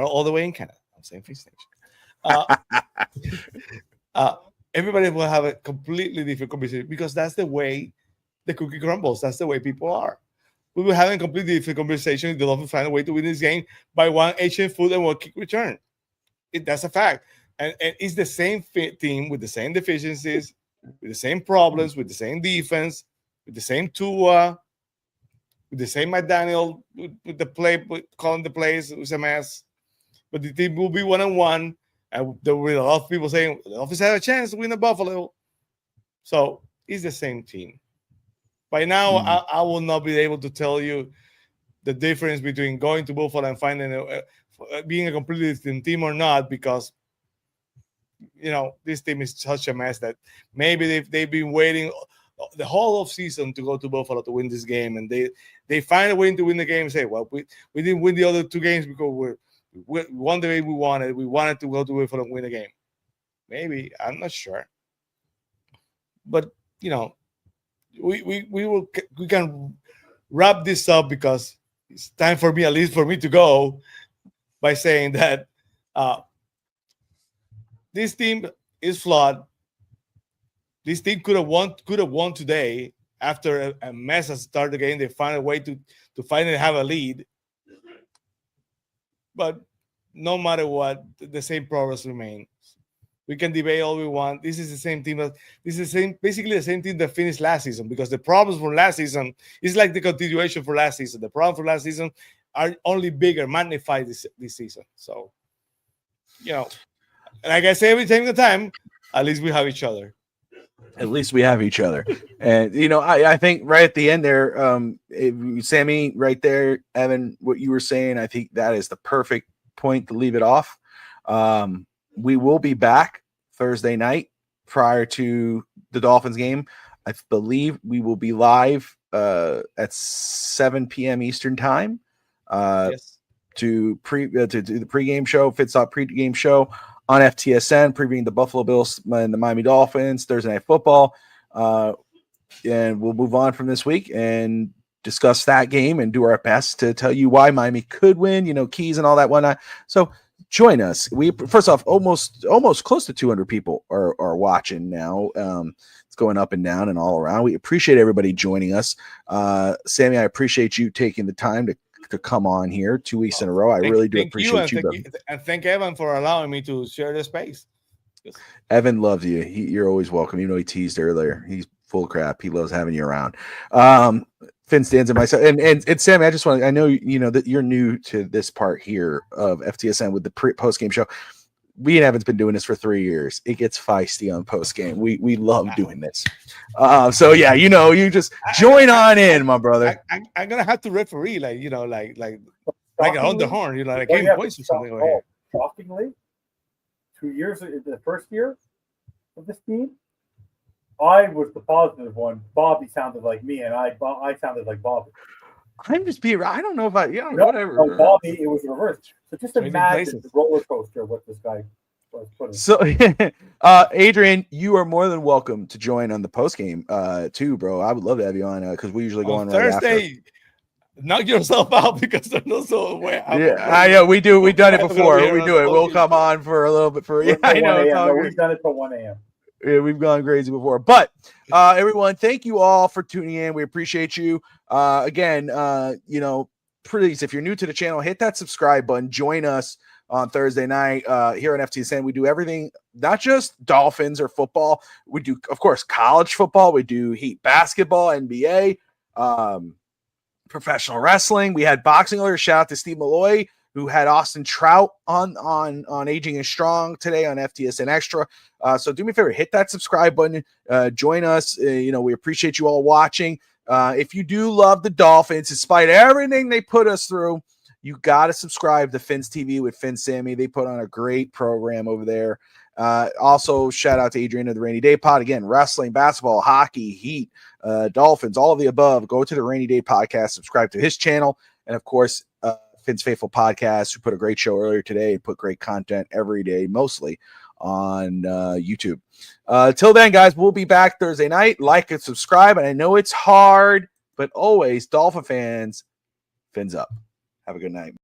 all the way in Canada. I'm saying Fit Nation. Everybody will have a completely different conversation because that's the way the cookie crumbles. That's the way people are. We will have a completely different conversation if the Dolphins find a way to win this game by one Asian foot and one kick return. That's a fact. And it's the same team with the same deficiencies, with the same problems, with the same defense, with the same Tua, with the same McDaniel, with the play, calling the plays. It was a mess. But the team will be 1-1. And there will be a lot of people saying the Dolphins have a chance to win the Buffalo. So it's the same team. By now, I will not be able to tell you the difference between going to Buffalo and finding being a completely different team or not, because this team is such a mess that maybe they've been waiting the whole of season to go to Buffalo to win this game, and they find a way to win the game and say, well, we didn't win the other two games because we won the way we wanted. We wanted to go to Buffalo and win the game. Maybe, I'm not sure, but we can wrap this up because it's time for me, at least for me, to go by saying that this team is flawed. This team could have won today after a mess at the start of the game. They find a way to finally have a lead. But no matter what, the same progress remains. We can debate all we want. This is the same team. This is basically the same team that finished last season, because the problems from last season is like the continuation for last season. The problems from last season are only bigger, magnified this season. So, like I say every time, at least we have each other. At least we have each other. And, I think right at the end there, Sammy, right there, Evan, what you were saying, I think that is the perfect point to leave it off. We will be back Thursday night prior to the Dolphins game. I believe we will be live at 7 p.m. Eastern time Yes. to do the pregame show, Fitstop pregame show on FTSN, previewing the Buffalo Bills and the Miami Dolphins, Thursday Night Football. And we'll move on from this week and discuss that game and do our best to tell you why Miami could win, keys and all that whatnot. So join us. We first off, almost close to 200 people are watching now. It's going up and down and all around. We appreciate everybody joining us. Sammy, I appreciate you taking the time to come on here 2 weeks in a row. I really do appreciate you. And thank Evan for allowing me to share the space. Evan loves you. You're always welcome. Even though he teased earlier, he's full of crap. He loves having you around. Finn stands and myself and Sammy, I know that you're new to this part here of FTSN with the post game show. Me and Evan's been doing this for 3 years. It gets feisty on post game. We love doing this. So yeah, you just join on in, my brother. I'm gonna have to referee, like on the horn, like game points or something over here. Shockingly, 2 years, the first year of this team, I was the positive one. Bobby sounded like me, and I sounded like Bobby. I'm just being. I don't know if whatever. No, Bobby, it was reversed. So just imagine the roller coaster what this guy was putting. So, Adrian, you are more than welcome to join on the post game too, bro. I would love to have you on because we usually go on right Thursday. After. Knock yourself out because they're not so aware. Yeah, I know we do. We've done it before. We do it. We'll come on for a little bit for. Yeah, I know. We've done it till 1 a.m. Yeah, we've gone crazy before. But everyone, thank you all for tuning in. We appreciate you. Again, please, if you're new to the channel, hit that subscribe button. Join us on Thursday night here on FTSN. We do everything, not just Dolphins or football. We do, of course, college football. We do Heat basketball, NBA, professional wrestling. We had boxing earlier. Shout out to Steve Malloy, who had Austin Trout on Aging is Strong today on FTSN Extra. So do me a favor, hit that subscribe button. Join us. We appreciate you all watching. If you do love the Dolphins, despite everything they put us through, you got to subscribe to Finn's TV with Finn Sammy. They put on a great program over there. Also, shout out to Adrian of the Rainy Day Pod. Again, wrestling, basketball, hockey, Heat, Dolphins, all of the above. Go to the Rainy Day Podcast, subscribe to his channel. And, of course, Finn's Faithful Podcast, who put a great show earlier today, put great content every day, mostly on YouTube. Till then, guys, we'll be back Thursday night. Like and subscribe. And I know it's hard, but always, Dolphin fans, fins up. Have a good night.